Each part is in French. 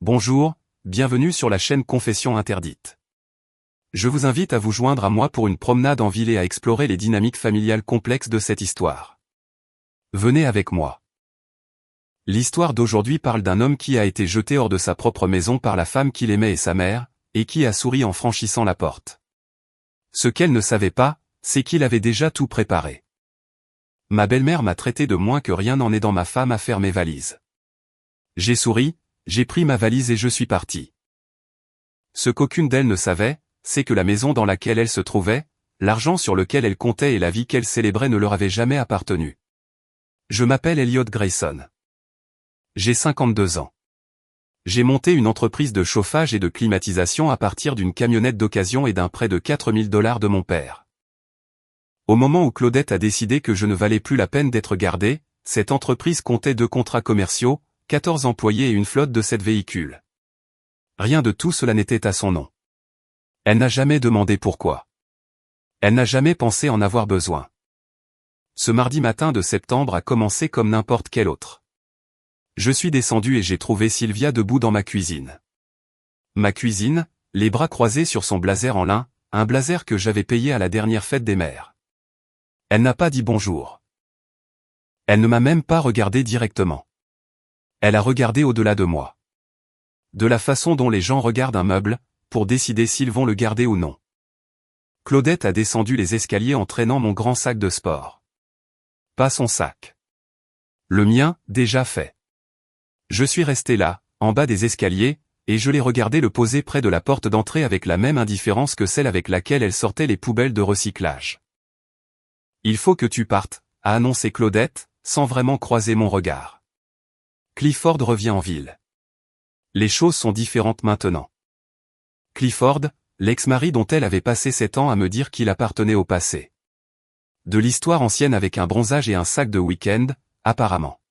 Bonjour, bienvenue sur la chaîne Confessions interdites. Je vous invite à vous joindre à moi pour une promenade en ville et à explorer les dynamiques familiales complexes de cette histoire. Venez avec moi. L'histoire d'aujourd'hui parle d'un homme qui a été jeté hors de sa propre maison par la femme qu'il aimait et sa mère, et qui a souri en franchissant la porte. Ce qu'elle ne savait pas, c'est qu'il avait déjà tout préparé. Ma belle-mère m'a traité de moins que rien en aidant ma femme à faire mes valises. J'ai souri, j'ai pris ma valise et je suis parti. Ce qu'aucune d'elles ne savait, c'est que la maison dans laquelle elle se trouvait, l'argent sur lequel elle comptait et la vie qu'elle célébrait ne leur avaient jamais appartenu. Je m'appelle Elliot Grayson. J'ai 52 ans. J'ai monté une entreprise de chauffage et de climatisation à partir d'une camionnette d'occasion et d'un prêt de $4000 de mon père. Au moment où Claudette a décidé que je ne valais plus la peine d'être gardé, cette entreprise comptait 2 contrats commerciaux, 14 employés et une flotte de 7 véhicules. Rien de tout cela n'était à son nom. Elle n'a jamais demandé pourquoi. Elle n'a jamais pensé en avoir besoin. Ce mardi matin de septembre a commencé comme n'importe quel autre. Je suis descendu et j'ai trouvé Sylvia debout dans ma cuisine. Ma cuisine, les bras croisés sur son blazer en lin, un blazer que j'avais payé à la dernière fête des mères. Elle n'a pas dit bonjour. Elle ne m'a même pas regardé directement. Elle a regardé au-delà de moi. De la façon dont les gens regardent un meuble, pour décider s'ils vont le garder ou non. Claudette a descendu les escaliers en traînant mon grand sac de sport. Pas son sac. Le mien, déjà fait. Je suis resté là, en bas des escaliers, et je l'ai regardé le poser près de la porte d'entrée avec la même indifférence que celle avec laquelle elle sortait les poubelles de recyclage. Il faut que tu partes, a annoncé Claudette, sans vraiment croiser mon regard. Clifford revient en ville. Les choses sont différentes maintenant. Clifford, l'ex-mari dont elle avait passé 7 ans à me dire qu'il appartenait au passé. De l'histoire ancienne avec un bronzage et un sac de week-end, apparemment.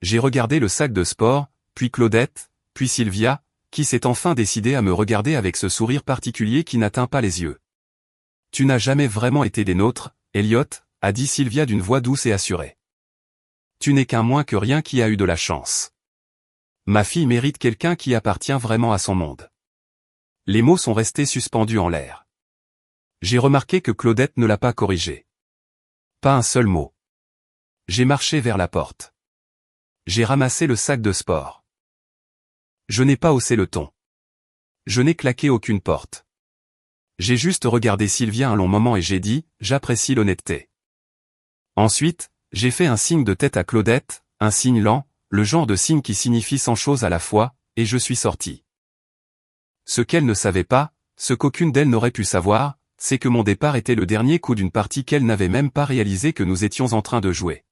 J'ai regardé le sac de sport, puis Claudette, puis Sylvia, qui s'est enfin décidée à me regarder avec ce sourire particulier qui n'atteint pas les yeux. « Tu n'as jamais vraiment été des nôtres, Elliot », a dit Sylvia d'une voix douce et assurée. « Tu n'es qu'un moins que rien qui a eu de la chance. Ma fille mérite quelqu'un qui appartient vraiment à son monde. » Les mots sont restés suspendus en l'air. J'ai remarqué que Claudette ne l'a pas corrigé. Pas un seul mot. J'ai marché vers la porte. J'ai ramassé le sac de sport. Je n'ai pas haussé le ton. Je n'ai claqué aucune porte. J'ai juste regardé Sylvia un long moment et j'ai dit « J'apprécie l'honnêteté ». Ensuite, j'ai fait un signe de tête à Claudette, un signe lent, le genre de signe qui signifie 100 choses à la fois, et je suis sorti. Ce qu'elle ne savait pas, ce qu'aucune d'elles n'aurait pu savoir, c'est que mon départ était le dernier coup d'une partie qu'elle n'avait même pas réalisé que nous étions en train de jouer.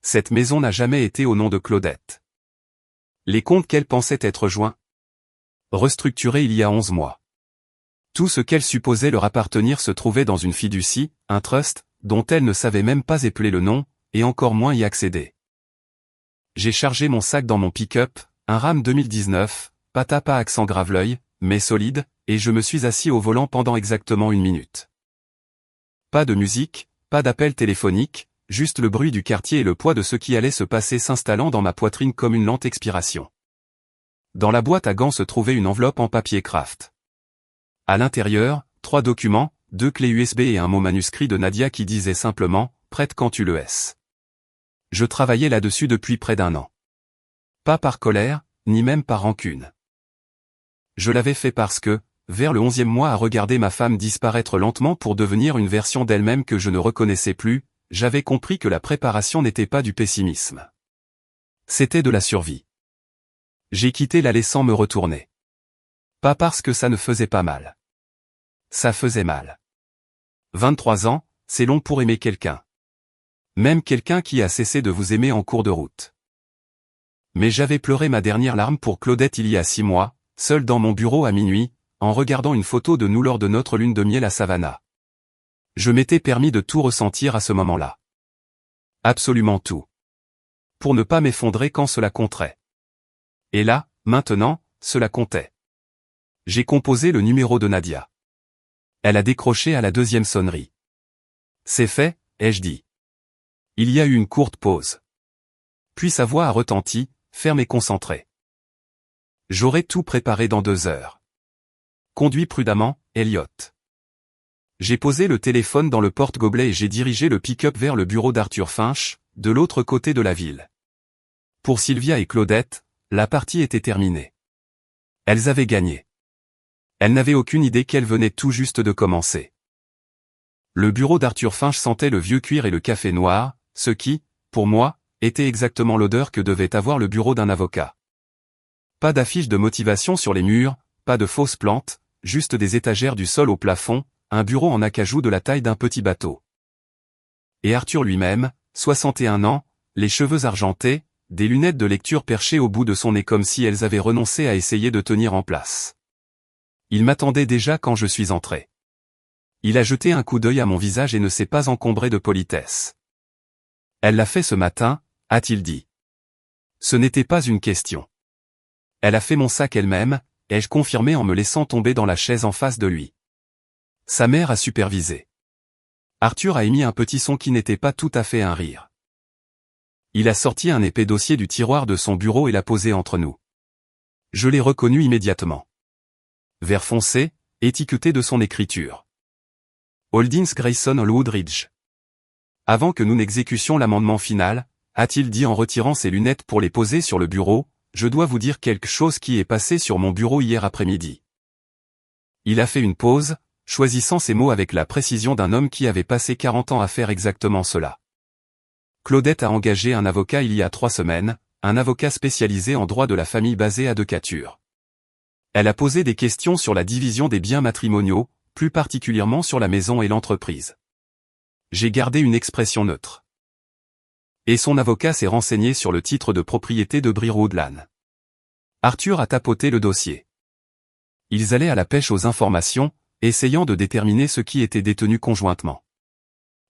Cette maison n'a jamais été au nom de Claudette. Les comptes qu'elle pensait être joints, restructurés il y a 11 mois. Tout ce qu'elle supposait leur appartenir se trouvait dans une fiducie, un trust, dont elle ne savait même pas épeler le nom, et encore moins y accéder. J'ai chargé mon sac dans mon pick-up, un Ram 2019, pas tapa accent Graveleuil, mais solide, et je me suis assis au volant pendant exactement 1 minute. Pas de musique, pas d'appel téléphonique, juste le bruit du quartier et le poids de ce qui allait se passer s'installant dans ma poitrine comme une lente expiration. Dans la boîte à gants se trouvait une enveloppe en papier craft. À l'intérieur, 3 documents, 2 clés USB et un mot manuscrit de Nadia qui disait simplement « Prête quand tu le es ». Je travaillais là-dessus depuis près d'1 an. Pas par colère, ni même par rancune. Je l'avais fait parce que, vers le 11e mois à regarder ma femme disparaître lentement pour devenir une version d'elle-même que je ne reconnaissais plus, j'avais compris que la préparation n'était pas du pessimisme. C'était de la survie. J'ai quitté la laissant me retourner. Pas parce que ça ne faisait pas mal. Ça faisait mal. 23 ans, c'est long pour aimer quelqu'un. Même quelqu'un qui a cessé de vous aimer en cours de route. Mais j'avais pleuré ma dernière larme pour Claudette il y a 6 mois, seul dans mon bureau à minuit, en regardant une photo de nous lors de notre lune de miel à Savannah. Je m'étais permis de tout ressentir à ce moment-là. Absolument tout. Pour ne pas m'effondrer quand cela compterait. Et là, maintenant, cela comptait. J'ai composé le numéro de Nadia. Elle a décroché à la 2e sonnerie. C'est fait, ai-je dit. Il y a eu une courte pause. Puis sa voix a retenti, ferme et concentrée. J'aurai tout préparé dans 2 heures. Conduis prudemment, Elliot. J'ai posé le téléphone dans le porte-gobelet et j'ai dirigé le pick-up vers le bureau d'Arthur Finch, de l'autre côté de la ville. Pour Sylvia et Claudette, la partie était terminée. Elles avaient gagné. Elles n'avaient aucune idée qu'elle venait tout juste de commencer. Le bureau d'Arthur Finch sentait le vieux cuir et le café noir, ce qui, pour moi, était exactement l'odeur que devait avoir le bureau d'un avocat. Pas d'affiches de motivation sur les murs, pas de fausses plantes, juste des étagères du sol au plafond, un bureau en acajou de la taille d'un petit bateau. Et Arthur lui-même, 61 ans, les cheveux argentés, des lunettes de lecture perchées au bout de son nez comme si elles avaient renoncé à essayer de tenir en place. Il m'attendait déjà quand je suis entré. Il a jeté un coup d'œil à mon visage et ne s'est pas encombré de politesse. Elle l'a fait ce matin, a-t-il dit. Ce n'était pas une question. Elle a fait mon sac elle-même, ai-je confirmé en me laissant tomber dans la chaise en face de lui. Sa mère a supervisé. Arthur a émis un petit son qui n'était pas tout à fait un rire. Il a sorti un épais dossier du tiroir de son bureau et l'a posé entre nous. Je l'ai reconnu immédiatement. Vert foncé, étiqueté de son écriture. Holdings Grayson Hollywood Ridge. Avant que nous n'exécutions l'amendement final, a-t-il dit en retirant ses lunettes pour les poser sur le bureau, je dois vous dire quelque chose qui est passé sur mon bureau hier après-midi. Il a fait une pause, choisissant ses mots avec la précision d'un homme qui avait passé 40 ans à faire exactement cela. Claudette a engagé un avocat il y a 3 semaines, un avocat spécialisé en droit de la famille basé à Decatur. Elle a posé des questions sur la division des biens matrimoniaux, plus particulièrement sur la maison et l'entreprise. J'ai gardé une expression neutre. Et son avocat s'est renseigné sur le titre de propriété de Breewoodland. Arthur a tapoté le dossier. Ils allaient à la pêche aux informations, essayant de déterminer ce qui était détenu conjointement.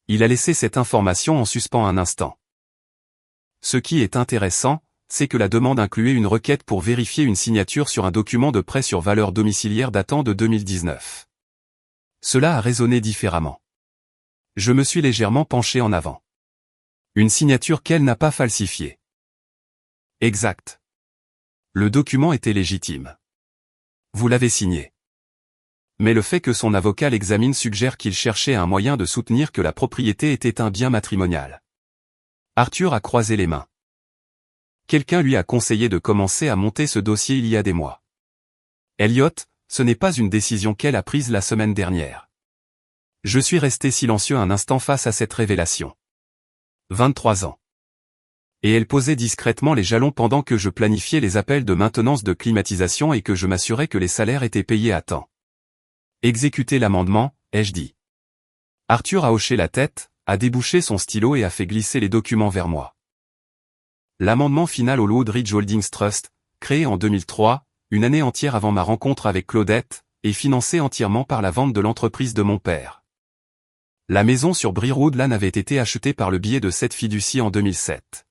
Il a laissé cette information en suspens un instant. Ce qui est intéressant, c'est que la demande incluait une requête pour vérifier une signature sur un document de prêt sur valeur domiciliaire datant de 2019. Cela a résonné différemment. Je me suis légèrement penché en avant. Une signature qu'elle n'a pas falsifiée. Exact. Le document était légitime. Vous l'avez signé. Mais le fait que son avocat l'examine suggère qu'il cherchait un moyen de soutenir que la propriété était un bien matrimonial. Arthur a croisé les mains. Quelqu'un lui a conseillé de commencer à monter ce dossier il y a des mois. Elliot, ce n'est pas une décision qu'elle a prise la semaine dernière. Je suis resté silencieux un instant face à cette révélation. 23 ans. Et elle posait discrètement les jalons pendant que je planifiais les appels de maintenance de climatisation et que je m'assurais que les salaires étaient payés à temps. Exécuter l'amendement, ai-je dit. Arthur a hoché la tête, a débouché son stylo et a fait glisser les documents vers moi. L'amendement final au Hollywood Ridge Holdings Trust, créé en 2003, une année entière avant ma rencontre avec Claudette, est financé entièrement par la vente de l'entreprise de mon père. La maison sur Breewoodland avait été achetée par le biais de cette fiducie en 2007.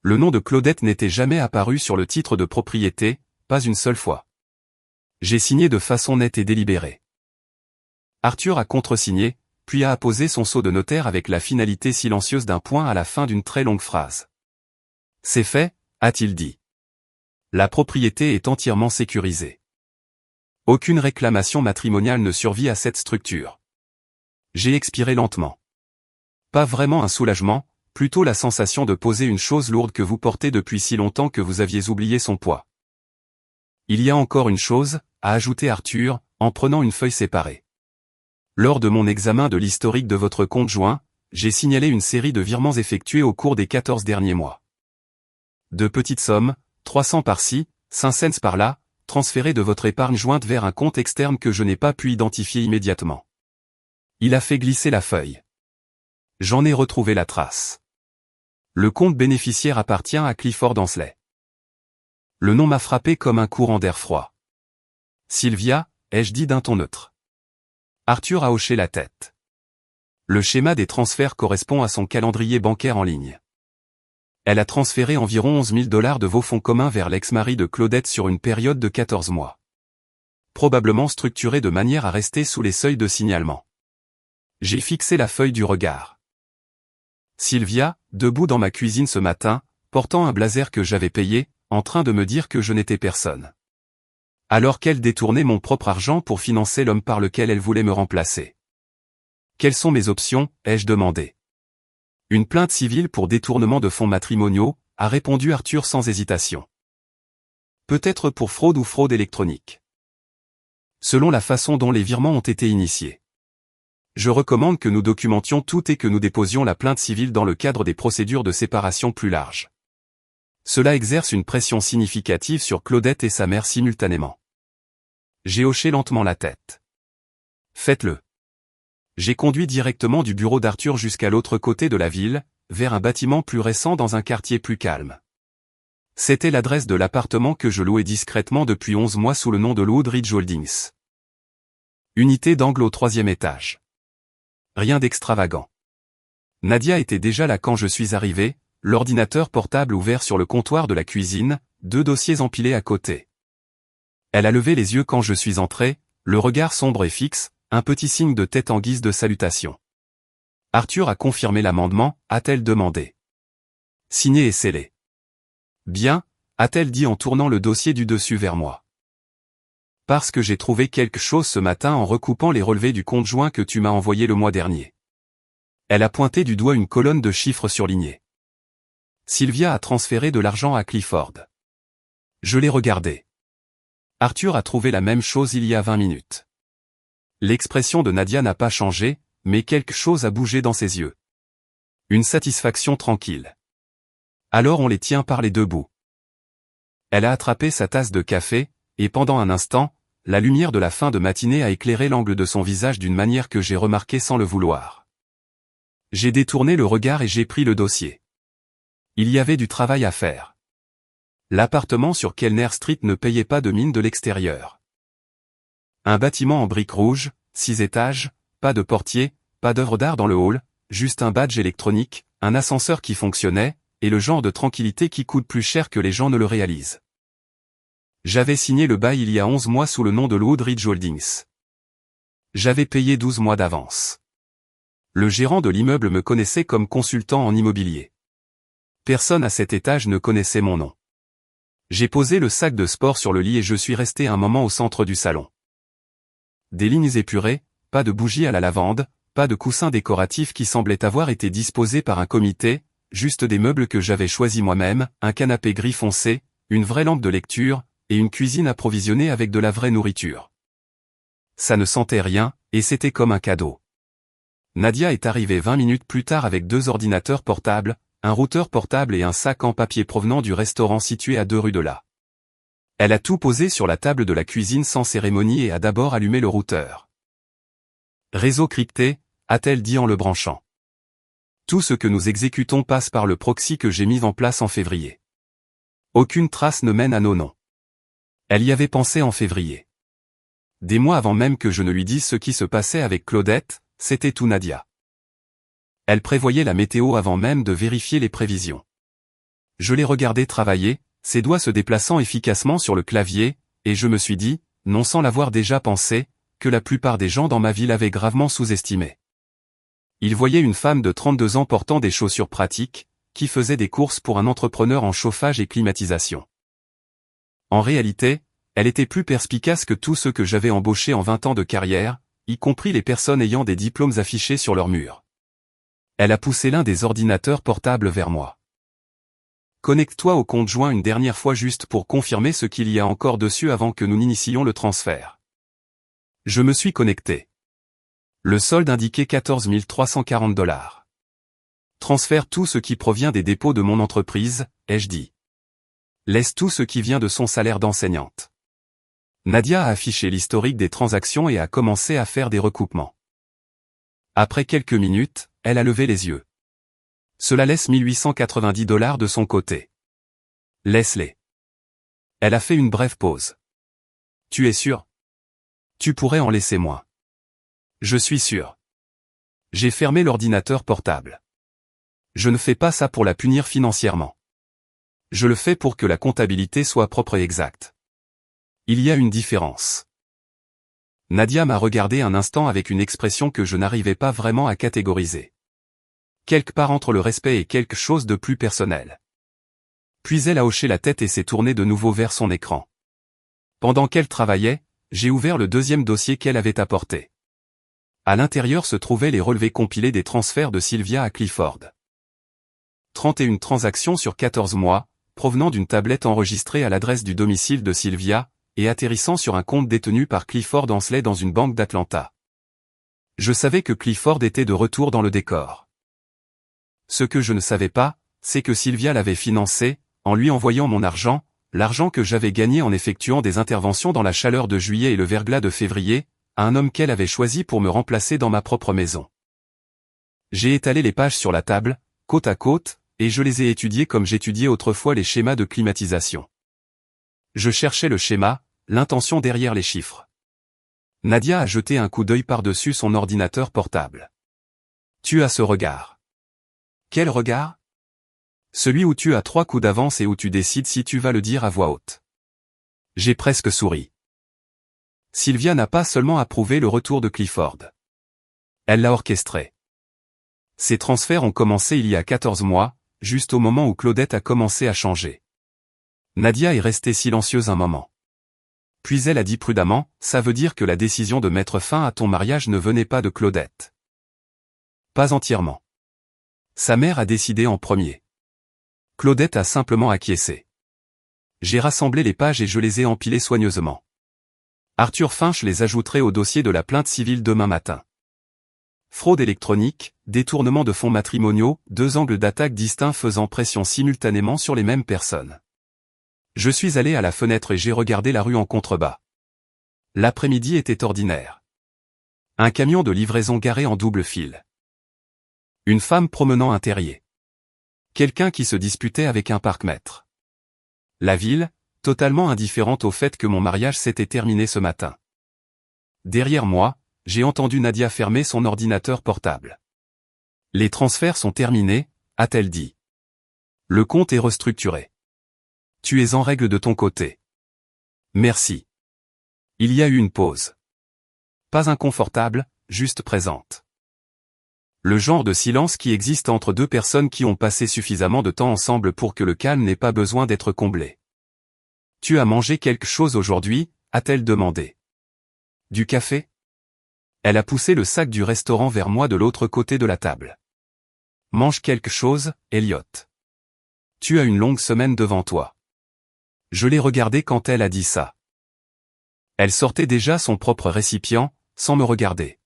Le nom de Claudette n'était jamais apparu sur le titre de propriété, pas une seule fois. J'ai signé de façon nette et délibérée. Arthur a contresigné, puis a apposé son sceau de notaire avec la finalité silencieuse d'un point à la fin d'une très longue phrase. C'est fait, a-t-il dit. La propriété est entièrement sécurisée. Aucune réclamation matrimoniale ne survit à cette structure. J'ai expiré lentement. Pas vraiment un soulagement, plutôt la sensation de poser une chose lourde que vous portez depuis si longtemps que vous aviez oublié son poids. Il y a encore une chose, a ajouté Arthur, en prenant une feuille séparée. Lors de mon examen de l'historique de votre compte joint, j'ai signalé une série de virements effectués au cours des 14 derniers mois. De petites sommes, 300 par-ci, 5 cents par-là, transférées de votre épargne jointe vers un compte externe que je n'ai pas pu identifier immédiatement. Il a fait glisser la feuille. J'en ai retrouvé la trace. Le compte bénéficiaire appartient à Clifford Ansley. Le nom m'a frappé comme un courant d'air froid. Sylvia, ai-je dit d'un ton neutre. Arthur a hoché la tête. Le schéma des transferts correspond à son calendrier bancaire en ligne. Elle a transféré environ 11 000 $ de vos fonds communs vers l'ex-mari de Claudette sur une période de 14 mois. Probablement structurée de manière à rester sous les seuils de signalement. J'ai fixé la feuille du regard. Sylvia, debout dans ma cuisine ce matin, portant un blazer que j'avais payé, en train de me dire que je n'étais personne. Alors qu'elle détournait mon propre argent pour financer l'homme par lequel elle voulait me remplacer. Quelles sont mes options, ai-je demandé. Une plainte civile pour détournement de fonds matrimoniaux, a répondu Arthur sans hésitation. Peut-être pour fraude ou fraude électronique. Selon la façon dont les virements ont été initiés. Je recommande que nous documentions tout et que nous déposions la plainte civile dans le cadre des procédures de séparation plus larges. Cela exerce une pression significative sur Claudette et sa mère simultanément. J'ai hoché lentement la tête. Faites-le. J'ai conduit directement du bureau d'Arthur jusqu'à l'autre côté de la ville, vers un bâtiment plus récent dans un quartier plus calme. C'était l'adresse de l'appartement que je louais discrètement depuis 11 mois sous le nom de Woodridge Holdings. Unité d'angle au 3e étage. Rien d'extravagant. Nadia était déjà là quand je suis arrivé, l'ordinateur portable ouvert sur le comptoir de la cuisine, 2 dossiers empilés à côté. Elle a levé les yeux quand je suis entré, le regard sombre et fixe, un petit signe de tête en guise de salutation. Arthur a confirmé l'amendement, a-t-elle demandé. Signé et scellé. Bien, a-t-elle dit en tournant le dossier du dessus vers moi. Parce que j'ai trouvé quelque chose ce matin en recoupant les relevés du compte joint que tu m'as envoyé le mois dernier. Elle a pointé du doigt une colonne de chiffres surlignés. Sylvia a transféré de l'argent à Clifford. Je l'ai regardé. Arthur a trouvé la même chose il y a 20 minutes. L'expression de Nadia n'a pas changé, mais quelque chose a bougé dans ses yeux. Une satisfaction tranquille. Alors on les tient par les 2 bouts. Elle a attrapé sa tasse de café, et pendant un instant, la lumière de la fin de matinée a éclairé l'angle de son visage d'une manière que j'ai remarqué sans le vouloir. J'ai détourné le regard et j'ai pris le dossier. Il y avait du travail à faire. L'appartement sur Kellner Street ne payait pas de mine de l'extérieur. Un bâtiment en briques rouges, 6 étages, pas de portier, pas d'œuvre d'art dans le hall, juste un badge électronique, un ascenseur qui fonctionnait, et le genre de tranquillité qui coûte plus cher que les gens ne le réalisent. J'avais signé le bail il y a 11 mois sous le nom de Woodridge Holdings. J'avais payé 12 mois d'avance. Le gérant de l'immeuble me connaissait comme consultant en immobilier. Personne à cet étage ne connaissait mon nom. J'ai posé le sac de sport sur le lit et je suis resté un moment au centre du salon. Des lignes épurées, pas de bougies à la lavande, pas de coussins décoratifs qui semblaient avoir été disposés par un comité, juste des meubles que j'avais choisis moi-même, un canapé gris foncé, une vraie lampe de lecture, et une cuisine approvisionnée avec de la vraie nourriture. Ça ne sentait rien, et c'était comme un cadeau. Nadia est arrivée 20 minutes plus tard avec 2 ordinateurs portables, un routeur portable et un sac en papier provenant du restaurant situé à 2 rues de là. Elle a tout posé sur la table de la cuisine sans cérémonie et a d'abord allumé le routeur. Réseau crypté, a-t-elle dit en le branchant. Tout ce que nous exécutons passe par le proxy que j'ai mis en place en février. Aucune trace ne mène à nos noms. Elle y avait pensé en février. Des mois avant même que je ne lui dise ce qui se passait avec Claudette, c'était tout Nadia. Elle prévoyait la météo avant même de vérifier les prévisions. Je l'ai regardé travailler, ses doigts se déplaçant efficacement sur le clavier, et je me suis dit, non sans l'avoir déjà pensé, que la plupart des gens dans ma ville avaient gravement sous-estimé. Ils voyaient une femme de 32 ans portant des chaussures pratiques, qui faisait des courses pour un entrepreneur en chauffage et climatisation. En réalité, elle était plus perspicace que tous ceux que j'avais embauchés en 20 ans de carrière, y compris les personnes ayant des diplômes affichés sur leur mur. Elle a poussé l'un des ordinateurs portables vers moi. Connecte-toi au compte joint une dernière fois juste pour confirmer ce qu'il y a encore dessus avant que nous n'initions le transfert. Je me suis connecté. Le solde indiquait 14 340 $. Transfère tout ce qui provient des dépôts de mon entreprise, ai-je dit. Laisse tout ce qui vient de son salaire d'enseignante. Nadia a affiché l'historique des transactions et a commencé à faire des recoupements. Après quelques minutes, elle a levé les yeux. Cela laisse 1 890 $ de son côté. Laisse-les. Elle a fait une brève pause. Tu es sûr? Tu pourrais en laisser moins. Je suis sûr. J'ai fermé l'ordinateur portable. Je ne fais pas ça pour la punir financièrement. Je le fais pour que la comptabilité soit propre et exacte. Il y a une différence. Nadia m'a regardé un instant avec une expression que je n'arrivais pas vraiment à catégoriser. Quelque part entre le respect et quelque chose de plus personnel. Puis elle a hoché la tête et s'est tournée de nouveau vers son écran. Pendant qu'elle travaillait, j'ai ouvert le deuxième dossier qu'elle avait apporté. À l'intérieur se trouvaient les relevés compilés des transferts de Sylvia à Clifford. 31 transactions sur 14 mois, provenant d'une tablette enregistrée à l'adresse du domicile de Sylvia, et atterrissant sur un compte détenu par Clifford Ansley dans une banque d'Atlanta. Je savais que Clifford était de retour dans le décor. Ce que je ne savais pas, c'est que Sylvia l'avait financé, en lui envoyant mon argent, l'argent que j'avais gagné en effectuant des interventions dans la chaleur de juillet et le verglas de février, à un homme qu'elle avait choisi pour me remplacer dans ma propre maison. J'ai étalé les pages sur la table, côte à côte, et je les ai étudiées comme j'étudiais autrefois les schémas de climatisation. Je cherchais le schéma, l'intention derrière les chiffres. Nadia a jeté un coup d'œil par-dessus son ordinateur portable. Tu as ce regard. Quel regard? Celui où tu as 3 coups d'avance et où tu décides si tu vas le dire à voix haute. J'ai presque souri. Sylvia n'a pas seulement approuvé le retour de Clifford. Elle l'a orchestré. Ces transferts ont commencé il y a 14 mois, juste au moment où Claudette a commencé à changer. Nadia est restée silencieuse un moment. Puis elle a dit prudemment, ça veut dire que la décision de mettre fin à ton mariage ne venait pas de Claudette. Pas entièrement. Sa mère a décidé en premier. Claudette a simplement acquiescé. J'ai rassemblé les pages et je les ai empilées soigneusement. Arthur Finch les ajouterait au dossier de la plainte civile demain matin. Fraude électronique, détournement de fonds matrimoniaux, 2 angles d'attaque distincts faisant pression simultanément sur les mêmes personnes. Je suis allé à la fenêtre et j'ai regardé la rue en contrebas. L'après-midi était ordinaire. Un camion de livraison garé en double file. Une femme promenant un terrier. Quelqu'un qui se disputait avec un parc-mètre. La ville, totalement indifférente au fait que mon mariage s'était terminé ce matin. Derrière moi, j'ai entendu Nadia fermer son ordinateur portable. Les transferts sont terminés, a-t-elle dit. Le compte est restructuré. Tu es en règle de ton côté. Merci. Il y a eu une pause. Pas inconfortable, juste présente. Le genre de silence qui existe entre 2 personnes qui ont passé suffisamment de temps ensemble pour que le calme n'ait pas besoin d'être comblé. Tu as mangé quelque chose aujourd'hui, a-t-elle demandé. Du café? Elle a poussé le sac du restaurant vers moi de l'autre côté de la table. Mange quelque chose, Elliot. Tu as une longue semaine devant toi. Je l'ai regardée quand elle a dit ça. Elle sortait déjà son propre récipient, sans me regarder.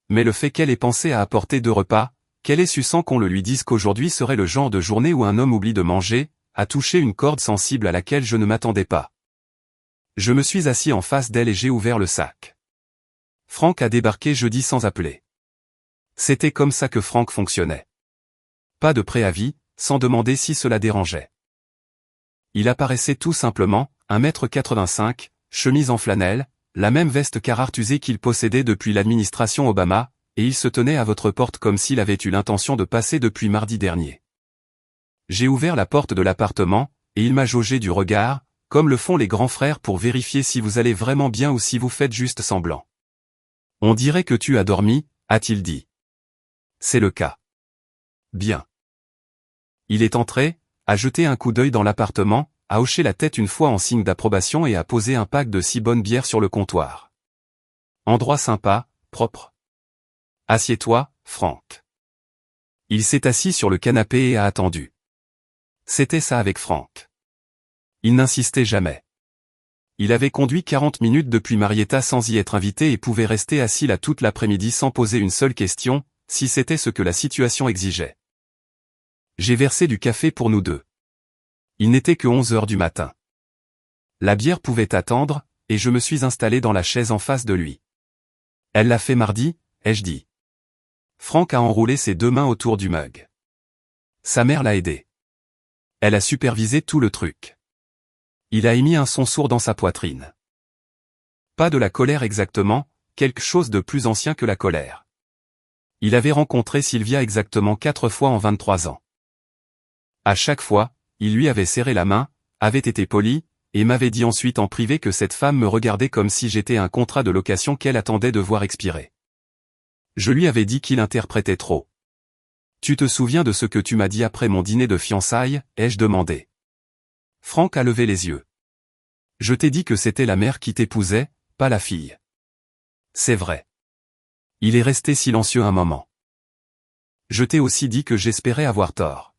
Mais le fait qu'elle ait pensé à apporter 2 repas, qu'elle ait su sans qu'on le lui dise qu'aujourd'hui serait le genre de journée où un homme oublie de manger, a touché une corde sensible à laquelle je ne m'attendais pas. Je me suis assis en face d'elle et j'ai ouvert le sac. Frank a débarqué jeudi sans appeler. C'était comme ça que Frank fonctionnait. Pas de préavis, sans demander si cela dérangeait. Il apparaissait tout simplement, 1,85 m, chemise en flanelle, la même veste Carhartt usée qu'il possédait depuis l'administration Obama, et il se tenait à votre porte comme s'il avait eu l'intention de passer depuis mardi dernier. J'ai ouvert la porte de l'appartement, et il m'a jaugé du regard, comme le font les grands frères pour vérifier si vous allez vraiment bien ou si vous faites juste semblant. On dirait que tu as dormi, a-t-il dit. C'est le cas. Bien. Il est entré, a jeté un coup d'œil dans l'appartement, a hoché la tête une fois en signe d'approbation et a posé un pack de 6 bonnes bières sur le comptoir. Endroit sympa, propre. Assieds-toi, Frank. Il s'est assis sur le canapé et a attendu. C'était ça avec Frank. Il n'insistait jamais. Il avait conduit 40 minutes depuis Marietta sans y être invité et pouvait rester assis là toute l'après-midi sans poser une seule question, si c'était ce que la situation exigeait. J'ai versé du café pour nous 2. Il n'était que 11 heures du matin. La bière pouvait attendre, et je me suis installé dans la chaise en face de lui. Elle l'a fait mardi, ai-je dit. Frank a enroulé ses 2 mains autour du mug. Sa mère l'a aidé. Elle a supervisé tout le truc. Il a émis un son sourd dans sa poitrine. Pas de la colère exactement, quelque chose de plus ancien que la colère. Il avait rencontré Sylvia exactement 4 fois en 23 ans. À chaque fois, il lui avait serré la main, avait été poli, et m'avait dit ensuite en privé que cette femme me regardait comme si j'étais un contrat de location qu'elle attendait de voir expirer. Je lui avais dit qu'il interprétait trop. Tu te souviens de ce que tu m'as dit après mon dîner de fiançailles, ai-je demandé. Franck a levé les yeux. Je t'ai dit que c'était la mère qui t'épousait, pas la fille. C'est vrai. Il est resté silencieux un moment. Je t'ai aussi dit que j'espérais avoir tort.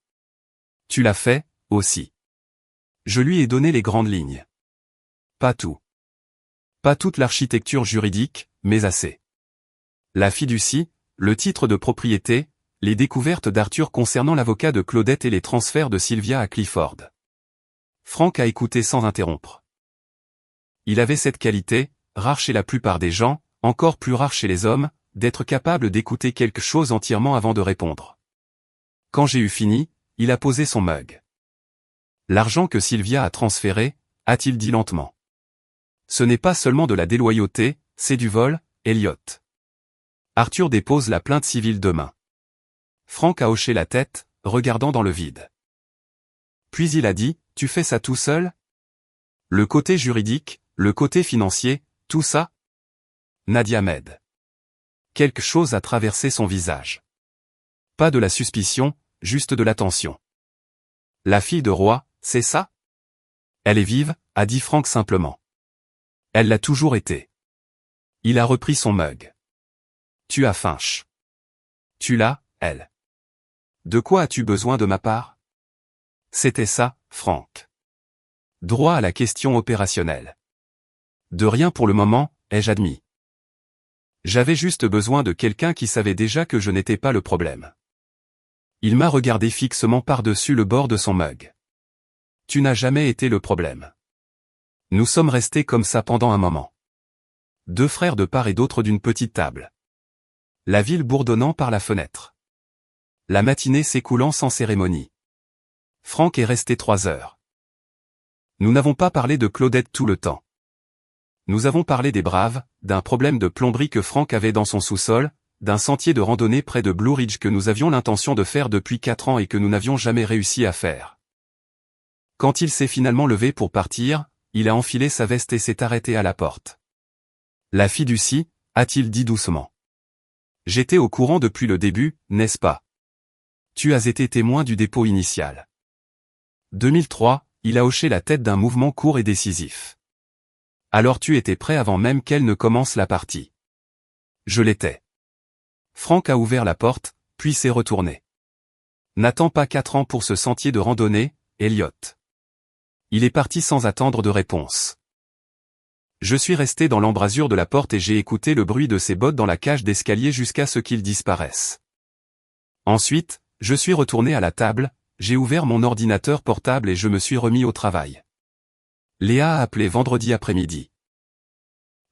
Tu l'as fait, aussi. Je lui ai donné les grandes lignes. Pas tout. Pas toute l'architecture juridique, mais assez. La fiducie, le titre de propriété, les découvertes d'Arthur concernant l'avocat de Claudette et les transferts de Sylvia à Clifford. Franck a écouté sans interrompre. Il avait cette qualité, rare chez la plupart des gens, encore plus rare chez les hommes, d'être capable d'écouter quelque chose entièrement avant de répondre. Quand j'ai eu fini, il a posé son mug. L'argent que Sylvia a transféré, a-t-il dit lentement. Ce n'est pas seulement de la déloyauté, c'est du vol, Elliot. Arthur dépose la plainte civile demain. Franck a hoché la tête, regardant dans le vide. Puis il a dit, tu fais ça tout seul? Le côté juridique, le côté financier, tout ça? Nadia m'aide. Quelque chose a traversé son visage. Pas de la suspicion, juste de l'attention. La fille de roi, c'est ça? Elle est vive, a dit Franck simplement. Elle l'a toujours été. Il a repris son mug. Tu as faim. Tu l'as, elle. De quoi as-tu besoin de ma part? C'était ça, Franck. Droit à la question opérationnelle. De rien pour le moment, ai-je admis. J'avais juste besoin de quelqu'un qui savait déjà que je n'étais pas le problème. Il m'a regardé fixement par-dessus le bord de son mug. Tu n'as jamais été le problème. Nous sommes restés comme ça pendant un moment. Deux frères de part et d'autre d'une petite table. La ville bourdonnant par la fenêtre. La matinée s'écoulant sans cérémonie. Franck est resté 3 heures. Nous n'avons pas parlé de Claudette tout le temps. Nous avons parlé des Braves, d'un problème de plomberie que Franck avait dans son sous-sol, d'un sentier de randonnée près de Blue Ridge que nous avions l'intention de faire depuis 4 ans et que nous n'avions jamais réussi à faire. Quand il s'est finalement levé pour partir, il a enfilé sa veste et s'est arrêté à la porte. La fiducie, a-t-il dit doucement. J'étais au courant depuis le début, n'est-ce pas? Tu as été témoin du dépôt initial. 2003, il a hoché la tête d'un mouvement court et décisif. Alors tu étais prêt avant même qu'elle ne commence la partie. Je l'étais. Franck a ouvert la porte, puis s'est retourné. N'attends pas 4 ans pour ce sentier de randonnée, Elliot. Il est parti sans attendre de réponse. Je suis resté dans l'embrasure de la porte et j'ai écouté le bruit de ses bottes dans la cage d'escalier jusqu'à ce qu'il disparaisse. Ensuite, je suis retourné à la table, j'ai ouvert mon ordinateur portable et je me suis remis au travail. Léa a appelé vendredi après-midi.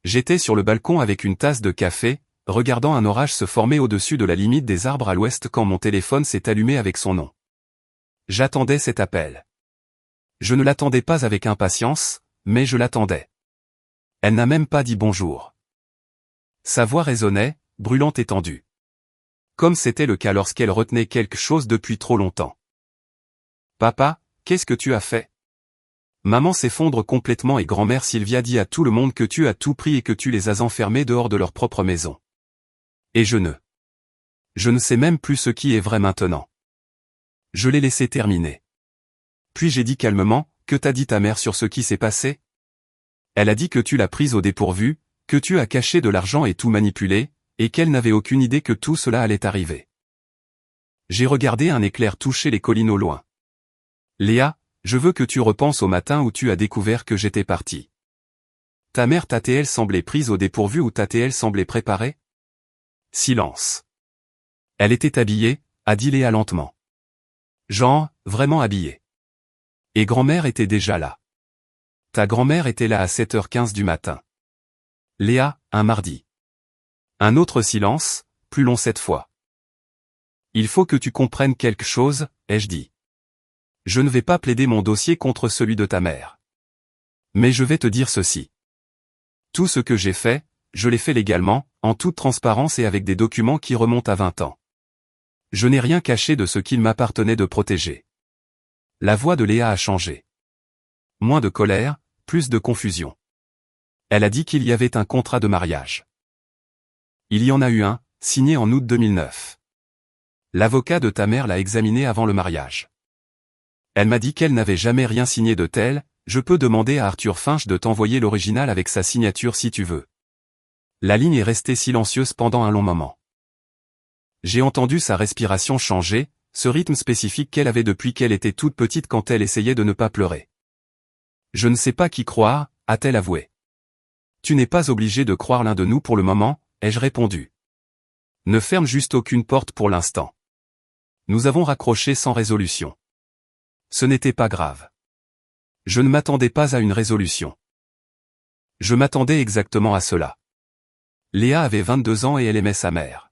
J'étais sur le balcon avec une tasse de café, regardant un orage se former au-dessus de la limite des arbres à l'ouest quand mon téléphone s'est allumé avec son nom. J'attendais cet appel. Je ne l'attendais pas avec impatience, mais je l'attendais. Elle n'a même pas dit bonjour. Sa voix résonnait, brûlante et tendue. Comme c'était le cas lorsqu'elle retenait quelque chose depuis trop longtemps. Papa, qu'est-ce que tu as fait? Maman s'effondre complètement et grand-mère Sylvia dit à tout le monde que tu as tout pris et que tu les as enfermés dehors de leur propre maison. Et je ne sais même plus ce qui est vrai maintenant. Je l'ai laissé terminer. Puis j'ai dit calmement, que t'a dit ta mère sur ce qui s'est passé? Elle a dit que tu l'as prise au dépourvu, que tu as caché de l'argent et tout manipulé, et qu'elle n'avait aucune idée que tout cela allait arriver. J'ai regardé un éclair toucher les collines au loin. Léa, je veux que tu repenses au matin où tu as découvert que j'étais parti. Ta mère t'a-t-elle semblé prise au dépourvu ou t'a-t-elle semblé préparée? Silence. Elle était habillée, a dit Léa lentement. Genre, vraiment habillée. Et grand-mère était déjà là. Ta grand-mère était là à 7h15 du matin. Léa, un mardi. Un autre silence, plus long cette fois. Il faut que tu comprennes quelque chose, ai-je dit. Je ne vais pas plaider mon dossier contre celui de ta mère. Mais je vais te dire ceci. Tout ce que j'ai fait, je l'ai fait légalement, en toute transparence et avec des documents qui remontent à 20 ans. Je n'ai rien caché de ce qu'il m'appartenait de protéger. La voix de Léa a changé. Moins de colère, plus de confusion. Elle a dit qu'il y avait un contrat de mariage. Il y en a eu un, signé en août 2009. L'avocat de ta mère l'a examiné avant le mariage. Elle m'a dit qu'elle n'avait jamais rien signé de tel, je peux demander à Arthur Finch de t'envoyer l'original avec sa signature si tu veux. La ligne est restée silencieuse pendant un long moment. J'ai entendu sa respiration changer, ce rythme spécifique qu'elle avait depuis qu'elle était toute petite quand elle essayait de ne pas pleurer. Je ne sais pas qui croire, a-t-elle avoué. Tu n'es pas obligé de croire l'un de nous pour le moment, ai-je répondu. Ne ferme juste aucune porte pour l'instant. Nous avons raccroché sans résolution. Ce n'était pas grave. Je ne m'attendais pas à une résolution. Je m'attendais exactement à cela. Léa avait 22 ans et elle aimait sa mère.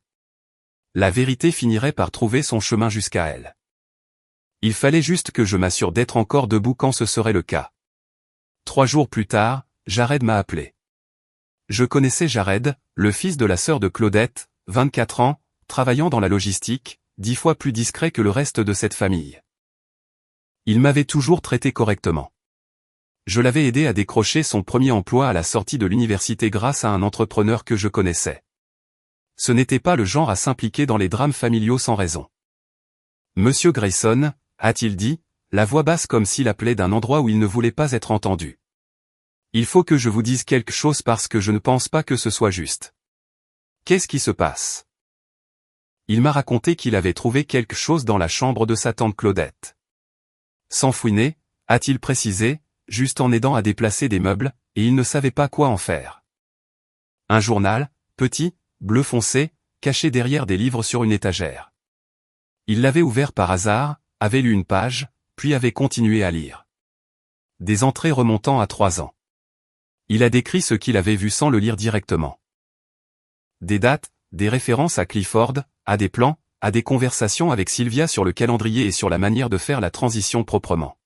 La vérité finirait par trouver son chemin jusqu'à elle. Il fallait juste que je m'assure d'être encore debout quand ce serait le cas. 3 jours plus tard, Jared m'a appelé. Je connaissais Jared, le fils de la sœur de Claudette, 24 ans, travaillant dans la logistique, 10 fois plus discret que le reste de cette famille. Il m'avait toujours traité correctement. Je l'avais aidé à décrocher son premier emploi à la sortie de l'université grâce à un entrepreneur que je connaissais. Ce n'était pas le genre à s'impliquer dans les drames familiaux sans raison. Monsieur Grayson, a-t-il dit, la voix basse comme s'il appelait d'un endroit où il ne voulait pas être entendu. Il faut que je vous dise quelque chose parce que je ne pense pas que ce soit juste. Qu'est-ce qui se passe? Il m'a raconté qu'il avait trouvé quelque chose dans la chambre de sa tante Claudette. Sans fouiner, a-t-il précisé, juste en aidant à déplacer des meubles, et il ne savait pas quoi en faire. Un journal, petit, bleu foncé, caché derrière des livres sur une étagère. Il l'avait ouvert par hasard, avait lu une page, puis avait continué à lire. Des entrées remontant à 3 ans. Il a décrit ce qu'il avait vu sans le lire directement. Des dates, des références à Clifford, à des plans, à des conversations avec Sylvia sur le calendrier et sur la manière de faire la transition proprement.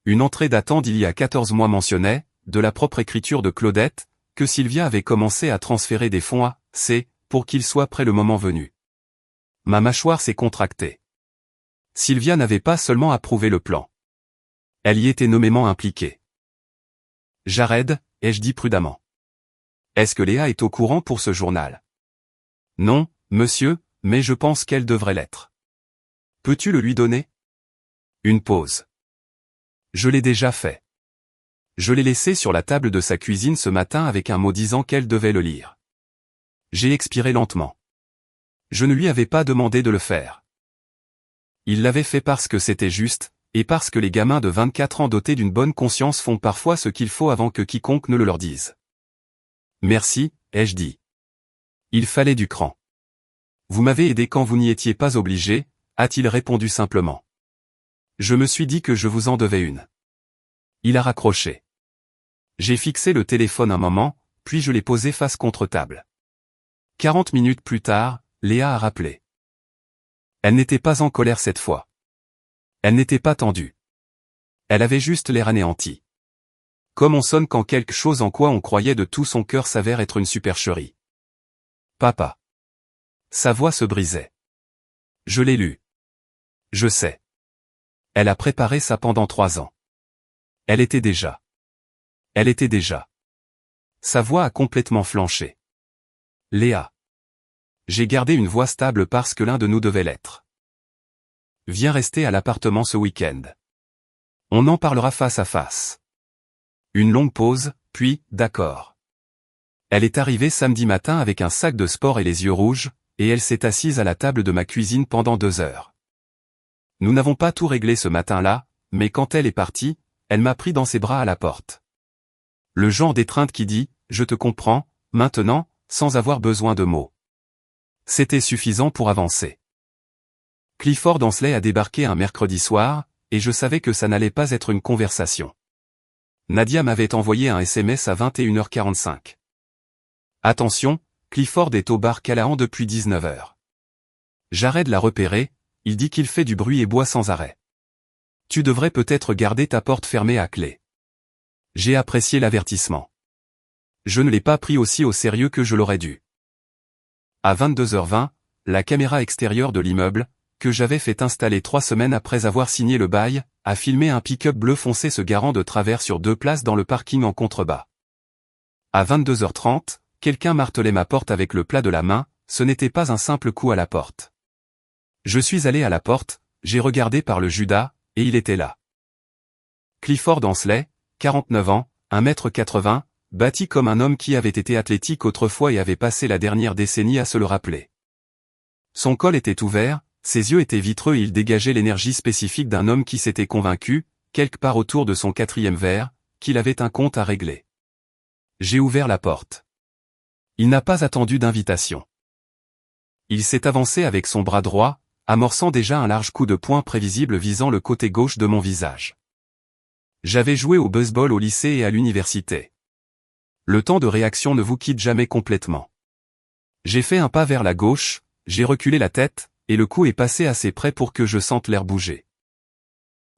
Une entrée datant d'il y a 14 mois mentionnait, de la propre écriture de Claudette, que Sylvia avait commencé à transférer des fonds à C, pour qu'il soit prêt le moment venu. Ma mâchoire s'est contractée. Sylvia n'avait pas seulement approuvé le plan. Elle y était nommément impliquée. Jared, ai-je dit prudemment. Est-ce que Léa est au courant pour ce journal? Non, monsieur, mais je pense qu'elle devrait l'être. Peux-tu le lui donner? Une pause. Je l'ai déjà fait. Je l'ai laissé sur la table de sa cuisine ce matin avec un mot disant qu'elle devait le lire. J'ai expiré lentement. Je ne lui avais pas demandé de le faire. Il l'avait fait parce que c'était juste, et parce que les gamins de 24 ans dotés d'une bonne conscience font parfois ce qu'il faut avant que quiconque ne le leur dise. Merci, ai-je dit. Il fallait du cran. Vous m'avez aidé quand vous n'y étiez pas obligé, a-t-il répondu simplement. Je me suis dit que je vous en devais une. Il a raccroché. J'ai fixé le téléphone un moment, puis je l'ai posé face contre table. 40 minutes plus tard, Léa a rappelé. Elle n'était pas en colère cette fois. Elle n'était pas tendue. Elle avait juste l'air anéanti. Comme on sonne quand quelque chose en quoi on croyait de tout son cœur s'avère être une supercherie. Papa. Sa voix se brisait. Je l'ai lu. Je sais. Elle a préparé ça pendant 3 ans. Elle était déjà. Sa voix a complètement flanché. Léa. J'ai gardé une voix stable parce que l'un de nous devait l'être. Viens rester à l'appartement ce week-end. On en parlera face à face. Une longue pause, puis, d'accord. Elle est arrivée samedi matin avec un sac de sport et les yeux rouges, et elle s'est assise à la table de ma cuisine pendant 2 heures. Nous n'avons pas tout réglé ce matin-là, mais quand elle est partie, elle m'a pris dans ses bras à la porte. Le genre d'étreinte qui dit « Je te comprends », maintenant, sans avoir besoin de mots. C'était suffisant pour avancer. Clifford Ansley a débarqué un mercredi soir, et je savais que ça n'allait pas être une conversation. Nadia m'avait envoyé un SMS à 21h45. Attention, Clifford est au bar Callahan depuis 19h. Jared l'a repéré, il dit qu'il fait du bruit et boit sans arrêt. Tu devrais peut-être garder ta porte fermée à clé. J'ai apprécié l'avertissement. Je ne l'ai pas pris aussi au sérieux que je l'aurais dû. À 22h20, la caméra extérieure de l'immeuble, que j'avais fait installer 3 semaines après avoir signé le bail, a filmé un pick-up bleu foncé se garant de travers sur 2 places dans le parking en contrebas. À 22h30, quelqu'un martelait ma porte avec le plat de la main, ce n'était pas un simple coup à la porte. Je suis allé à la porte, j'ai regardé par le Judas, et il était là. Clifford Ansley, 49 ans, 1,80 m, bâti comme un homme qui avait été athlétique autrefois et avait passé la dernière décennie à se le rappeler. Son col était ouvert, ses yeux étaient vitreux et il dégageait l'énergie spécifique d'un homme qui s'était convaincu, quelque part autour de son 4e verre, qu'il avait un compte à régler. J'ai ouvert la porte. Il n'a pas attendu d'invitation. Il s'est avancé avec son bras droit, amorçant déjà un large coup de poing prévisible visant le côté gauche de mon visage. J'avais joué au baseball au lycée et à l'université. Le temps de réaction ne vous quitte jamais complètement. J'ai fait un pas vers la gauche, j'ai reculé la tête, et le coup est passé assez près pour que je sente l'air bouger.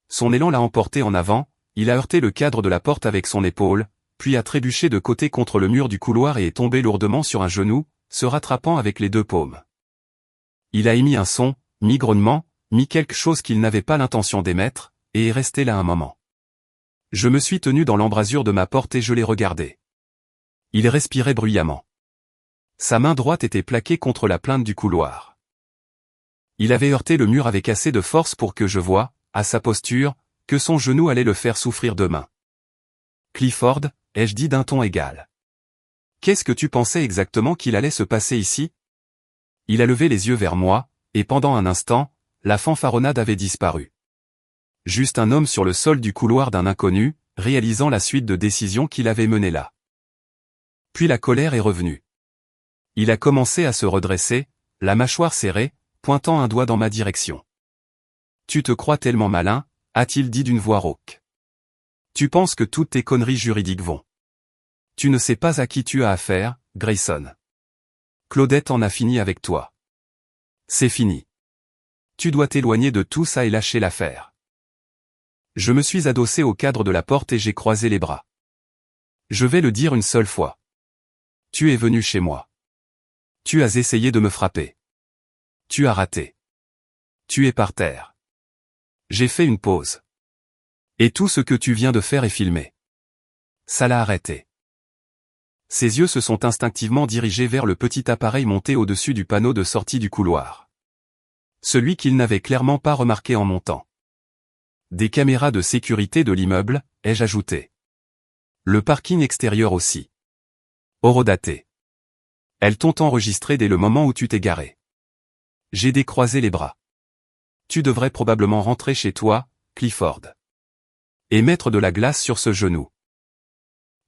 Son élan l'a emporté en avant, il a heurté le cadre de la porte avec son épaule, puis a trébuché de côté contre le mur du couloir et est tombé lourdement sur un genou, se rattrapant avec les 2 paumes. Il a émis un son, mi-grognement, mi-quelque chose qu'il n'avait pas l'intention d'émettre, et est resté là un moment. Je me suis tenu dans l'embrasure de ma porte et je l'ai regardé. Il respirait bruyamment. Sa main droite était plaquée contre la plainte du couloir. Il avait heurté le mur avec assez de force pour que je voie, à sa posture, que son genou allait le faire souffrir demain. Clifford, ai-je dit d'un ton égal. Qu'est-ce que tu pensais exactement qu'il allait se passer ici? Il a levé les yeux vers moi, et pendant un instant, la fanfaronnade avait disparu. Juste un homme sur le sol du couloir d'un inconnu, réalisant la suite de décisions qu'il avait menées là. Puis la colère est revenue. Il a commencé à se redresser, la mâchoire serrée, pointant un doigt dans ma direction. « Tu te crois tellement malin », a-t-il dit d'une voix rauque. « Tu penses que toutes tes conneries juridiques vont. Tu ne sais pas à qui tu as affaire, Grayson. Claudette en a fini avec toi. C'est fini. Tu dois t'éloigner de tout ça et lâcher l'affaire. » Je me suis adossé au cadre de la porte et j'ai croisé les bras. Je vais le dire une seule fois. Tu es venu chez moi. Tu as essayé de me frapper. Tu as raté. Tu es par terre. J'ai fait une pause. Et tout ce que tu viens de faire est filmé. Ça l'a arrêté. Ses yeux se sont instinctivement dirigés vers le petit appareil monté au-dessus du panneau de sortie du couloir. Celui qu'il n'avait clairement pas remarqué en montant. Des caméras de sécurité de l'immeuble, ai-je ajouté. Le parking extérieur aussi. Horodaté. Elles t'ont enregistré dès le moment où tu t'es garé. J'ai décroisé les bras. Tu devrais probablement rentrer chez toi, Clifford. Et mettre de la glace sur ce genou.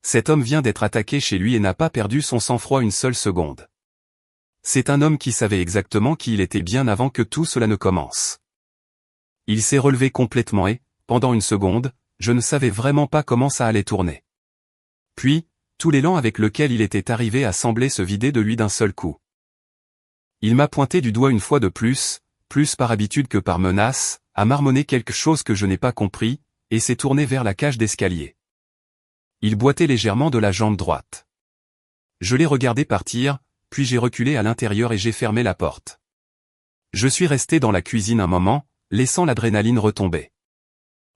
Cet homme vient d'être attaqué chez lui et n'a pas perdu son sang-froid une seule seconde. C'est un homme qui savait exactement qui il était bien avant que tout cela ne commence. Il s'est relevé complètement et, pendant une seconde, je ne savais vraiment pas comment ça allait tourner. Puis, tout l'élan avec lequel il était arrivé a semblé se vider de lui d'un seul coup. Il m'a pointé du doigt une fois de plus par habitude que par menace, a marmonné quelque chose que je n'ai pas compris, et s'est tourné vers la cage d'escalier. Il boitait légèrement de la jambe droite. Je l'ai regardé partir, puis j'ai reculé à l'intérieur et j'ai fermé la porte. Je suis resté dans la cuisine un moment, laissant l'adrénaline retomber.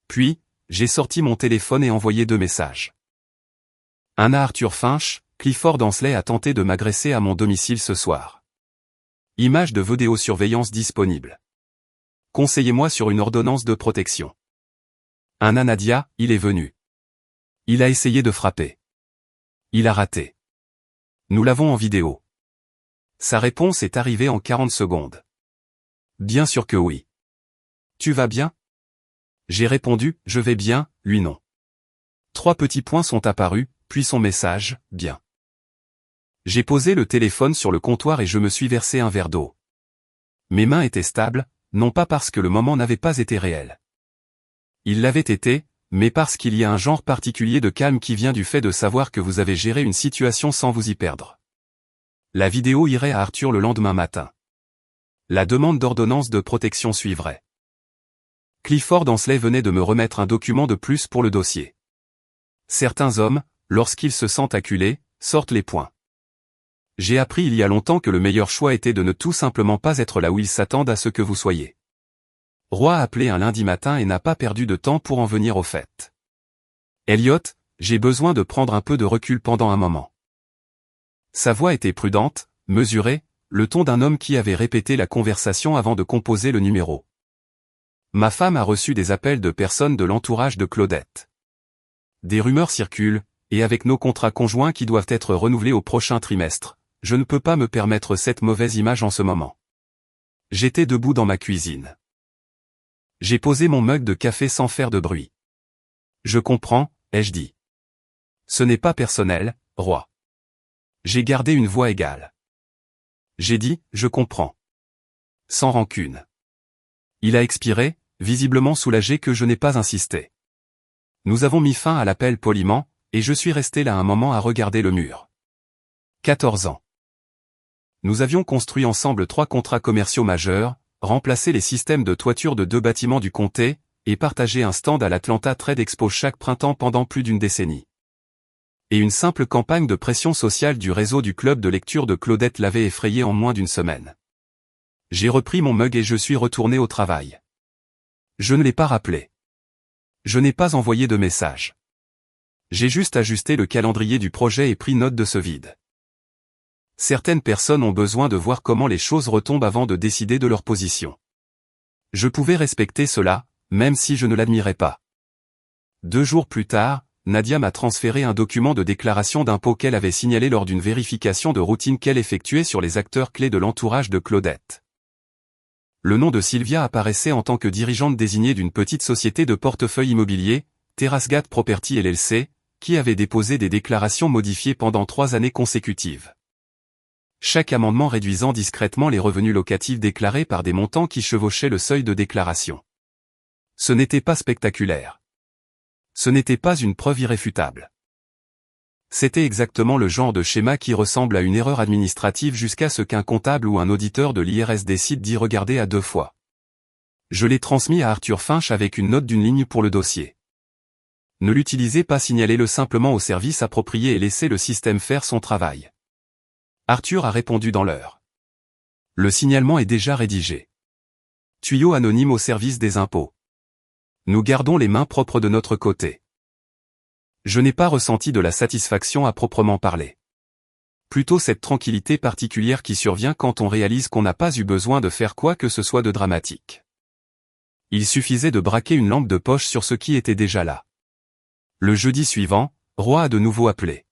Puis, j'ai sorti mon téléphone et envoyé 2 messages. Un à Arthur Finch, Clifford Ansley a tenté de m'agresser à mon domicile ce soir. Image de vidéosurveillance disponible. Conseillez-moi sur une ordonnance de protection. Un à Nadia, il est venu. Il a essayé de frapper. Il a raté. Nous l'avons en vidéo. Sa réponse est arrivée en 40 secondes. Bien sûr que oui. Tu vas bien? J'ai répondu, je vais bien, lui non. 3 petits points sont apparus, puis son message, bien. J'ai posé le téléphone sur le comptoir et je me suis versé un verre d'eau. Mes mains étaient stables, non pas parce que le moment n'avait pas été réel. Il l'avait été, mais parce qu'il y a un genre particulier de calme qui vient du fait de savoir que vous avez géré une situation sans vous y perdre. La vidéo irait à Arthur le lendemain matin. La demande d'ordonnance de protection suivrait. Clifford Ansley venait de me remettre un document de plus pour le dossier. Certains hommes, lorsqu'ils se sentent acculés, sortent les poings. J'ai appris il y a longtemps que le meilleur choix était de ne tout simplement pas être là où ils s'attendent à ce que vous soyez. Roy a appelé un lundi matin et n'a pas perdu de temps pour en venir au fait. Elliot, j'ai besoin de prendre un peu de recul pendant un moment. Sa voix était prudente, mesurée, le ton d'un homme qui avait répété la conversation avant de composer le numéro. Ma femme a reçu des appels de personnes de l'entourage de Claudette. Des rumeurs circulent, et avec nos contrats conjoints qui doivent être renouvelés au prochain trimestre, je ne peux pas me permettre cette mauvaise image en ce moment. J'étais debout dans ma cuisine. J'ai posé mon mug de café sans faire de bruit. Je comprends, ai-je dit. Ce n'est pas personnel, Roi. J'ai gardé une voix égale. J'ai dit, je comprends. Sans rancune. Il a expiré, visiblement soulagé que je n'ai pas insisté. Nous avons mis fin à l'appel poliment, et je suis resté là un moment à regarder le mur. 14 ans. Nous avions construit ensemble 3 contrats commerciaux majeurs, remplacé les systèmes de toiture de 2 bâtiments du comté, et partagé un stand à l'Atlanta Trade Expo chaque printemps pendant plus d'une décennie. Et une simple campagne de pression sociale du réseau du club de lecture de Claudette l'avait effrayé en moins d'une semaine. J'ai repris mon mug et je suis retourné au travail. Je ne l'ai pas rappelé. Je n'ai pas envoyé de message. J'ai juste ajusté le calendrier du projet et pris note de ce vide. Certaines personnes ont besoin de voir comment les choses retombent avant de décider de leur position. Je pouvais respecter cela, même si je ne l'admirais pas. 2 jours plus tard, Nadia m'a transféré un document de déclaration d'impôt qu'elle avait signalé lors d'une vérification de routine qu'elle effectuait sur les acteurs clés de l'entourage de Claudette. Le nom de Sylvia apparaissait en tant que dirigeante désignée d'une petite société de portefeuille immobilier, TerraceGate Property LLC, qui avait déposé des déclarations modifiées pendant 3 années consécutives. Chaque amendement réduisant discrètement les revenus locatifs déclarés par des montants qui chevauchaient le seuil de déclaration. Ce n'était pas spectaculaire. Ce n'était pas une preuve irréfutable. C'était exactement le genre de schéma qui ressemble à une erreur administrative jusqu'à ce qu'un comptable ou un auditeur de l'IRS décide d'y regarder à 2 fois. Je l'ai transmis à Arthur Finch avec une note d'une ligne pour le dossier. Ne l'utilisez pas, signalez-le simplement au service approprié et laissez le système faire son travail. Arthur a répondu dans l'heure. Le signalement est déjà rédigé. Tuyau anonyme au service des impôts. Nous gardons les mains propres de notre côté. Je n'ai pas ressenti de la satisfaction à proprement parler. Plutôt cette tranquillité particulière qui survient quand on réalise qu'on n'a pas eu besoin de faire quoi que ce soit de dramatique. Il suffisait de braquer une lampe de poche sur ce qui était déjà là. Le jeudi suivant, Roy a de nouveau appelé.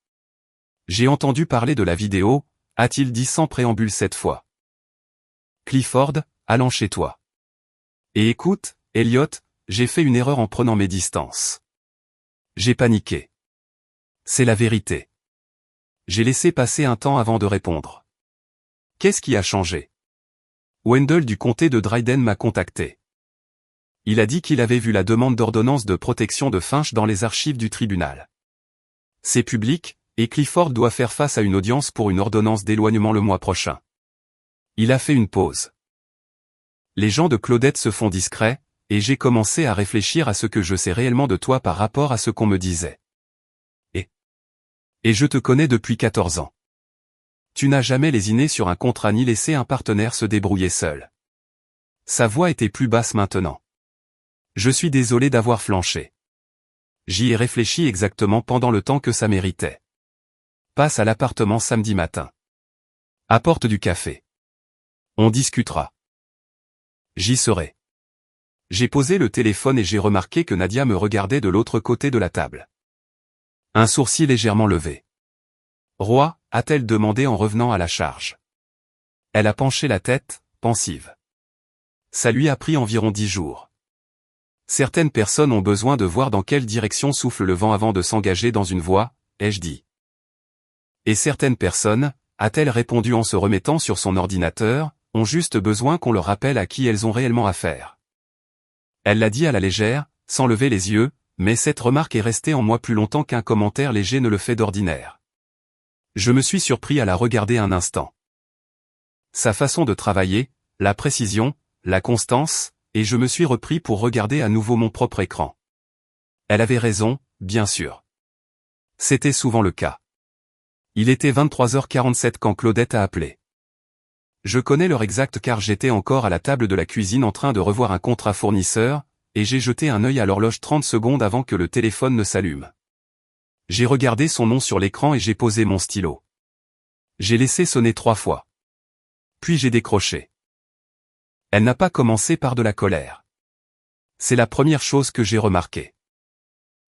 J'ai entendu parler de la vidéo, a-t-il dit sans préambule cette fois. Clifford, allons chez toi. Et écoute, Elliot, j'ai fait une erreur en prenant mes distances. J'ai paniqué. C'est la vérité. J'ai laissé passer un temps avant de répondre. Qu'est-ce qui a changé? Wendell du comté de Dryden m'a contacté. Il a dit qu'il avait vu la demande d'ordonnance de protection de Finch dans les archives du tribunal. C'est public, et Clifford doit faire face à une audience pour une ordonnance d'éloignement le mois prochain. Il a fait une pause. Les gens de Claudette se font discrets, et j'ai commencé à réfléchir à ce que je sais réellement de toi par rapport à ce qu'on me disait. Et je te connais depuis 14 ans. Tu n'as jamais lésiné sur un contrat ni laissé un partenaire se débrouiller seul. Sa voix était plus basse maintenant. Je suis désolé d'avoir flanché. J'y ai réfléchi exactement pendant le temps que ça méritait. Passe à l'appartement samedi matin. Apporte du café. On discutera. J'y serai. J'ai posé le téléphone et j'ai remarqué que Nadia me regardait de l'autre côté de la table. Un sourcil légèrement levé. Roi, a-t-elle demandé en revenant à la charge. Elle a penché la tête, pensive. Ça lui a pris environ 10 jours. Certaines personnes ont besoin de voir dans quelle direction souffle le vent avant de s'engager dans une voie, ai-je dit. Et certaines personnes, a-t-elle répondu en se remettant sur son ordinateur, ont juste besoin qu'on leur rappelle à qui elles ont réellement affaire. Elle l'a dit à la légère, sans lever les yeux, mais cette remarque est restée en moi plus longtemps qu'un commentaire léger ne le fait d'ordinaire. Je me suis surpris à la regarder un instant. Sa façon de travailler, la précision, la constance, et je me suis repris pour regarder à nouveau mon propre écran. Elle avait raison, bien sûr. C'était souvent le cas. Il était 23h47 quand Claudette a appelé. Je connais l'heure exacte car j'étais encore à la table de la cuisine en train de revoir un contrat fournisseur, et j'ai jeté un œil à l'horloge 30 secondes avant que le téléphone ne s'allume. J'ai regardé son nom sur l'écran et j'ai posé mon stylo. J'ai laissé sonner 3 fois. Puis j'ai décroché. Elle n'a pas commencé par de la colère. C'est la première chose que j'ai remarquée.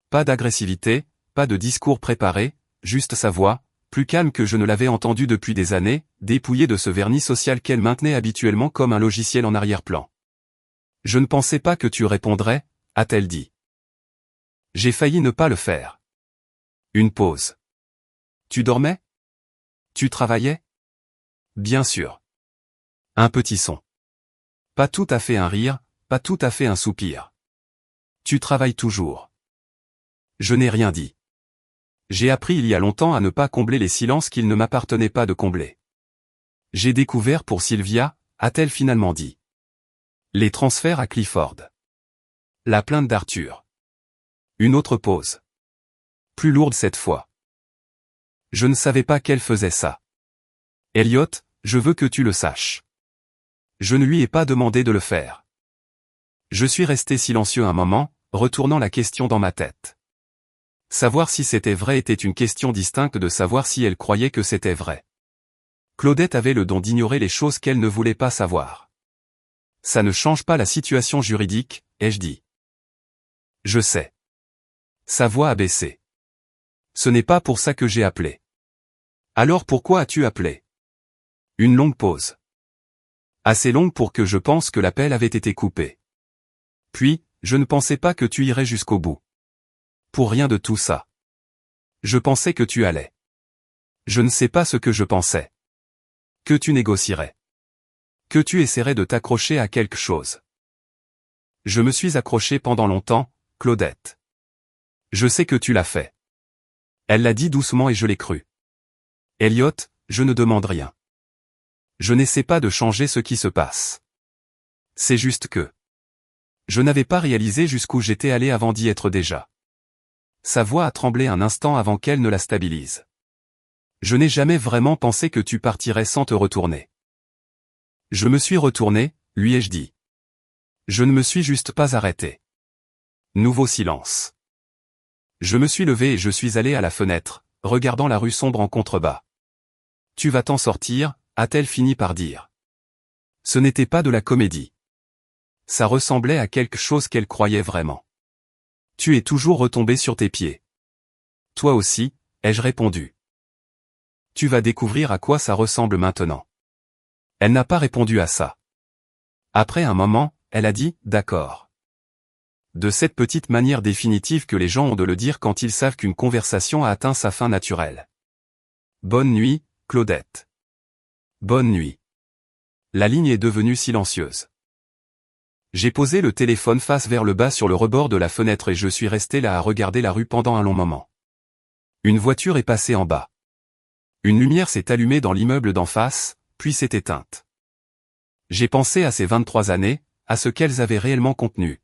Pas d'agressivité, pas de discours préparé, juste sa voix, plus calme que je ne l'avais entendue depuis des années, dépouillée de ce vernis social qu'elle maintenait habituellement comme un logiciel en arrière-plan. Je ne pensais pas que tu répondrais, a-t-elle dit. J'ai failli ne pas le faire. Une pause. Tu dormais? Tu travaillais? Bien sûr. Un petit son. Pas tout à fait un rire, pas tout à fait un soupir. Tu travailles toujours. Je n'ai rien dit. J'ai appris il y a longtemps à ne pas combler les silences qu'il ne m'appartenait pas de combler. J'ai découvert pour Sylvia, a-t-elle finalement dit. Les transferts à Clifford. La plainte d'Arthur. Une autre pause. Plus lourde cette fois. Je ne savais pas qu'elle faisait ça. Elliot, je veux que tu le saches. Je ne lui ai pas demandé de le faire. Je suis resté silencieux un moment, retournant la question dans ma tête. Savoir si c'était vrai était une question distincte de savoir si elle croyait que c'était vrai. Claudette avait le don d'ignorer les choses qu'elle ne voulait pas savoir. Ça ne change pas la situation juridique, ai-je dit. Je sais. Sa voix a baissé. Ce n'est pas pour ça que j'ai appelé. Alors pourquoi as-tu appelé? Une longue pause. Assez longue pour que je pense que l'appel avait été coupé. Puis, je ne pensais pas que tu irais jusqu'au bout. Pour rien de tout ça. Je pensais que tu allais. Je ne sais pas ce que je pensais. Que tu négocierais. Que tu essaierais de t'accrocher à quelque chose. Je me suis accroché pendant longtemps, Claudette. Je sais que tu l'as fait. Elle l'a dit doucement et je l'ai cru. Elliot, je ne demande rien. Je n'essaie pas de changer ce qui se passe. C'est juste que... Je n'avais pas réalisé jusqu'où j'étais allé avant d'y être déjà. Sa voix a tremblé un instant avant qu'elle ne la stabilise. Je n'ai jamais vraiment pensé que tu partirais sans te retourner. Je me suis retourné, lui ai-je dit. Je ne me suis juste pas arrêté. Nouveau silence. Je me suis levé et je suis allé à la fenêtre, regardant la rue sombre en contrebas. Tu vas t'en sortir, a-t-elle fini par dire. Ce n'était pas de la comédie. Ça ressemblait à quelque chose qu'elle croyait vraiment. Tu es toujours retombé sur tes pieds. Toi aussi, ai-je répondu. Tu vas découvrir à quoi ça ressemble maintenant. Elle n'a pas répondu à ça. Après un moment, elle a dit « d'accord ». De cette petite manière définitive que les gens ont de le dire quand ils savent qu'une conversation a atteint sa fin naturelle. Bonne nuit, Claudette. Bonne nuit. La ligne est devenue silencieuse. J'ai posé le téléphone face vers le bas sur le rebord de la fenêtre et je suis resté là à regarder la rue pendant un long moment. Une voiture est passée en bas. Une lumière s'est allumée dans l'immeuble d'en face, puis s'est éteinte. J'ai pensé à ces 23 années, à ce qu'elles avaient réellement contenu.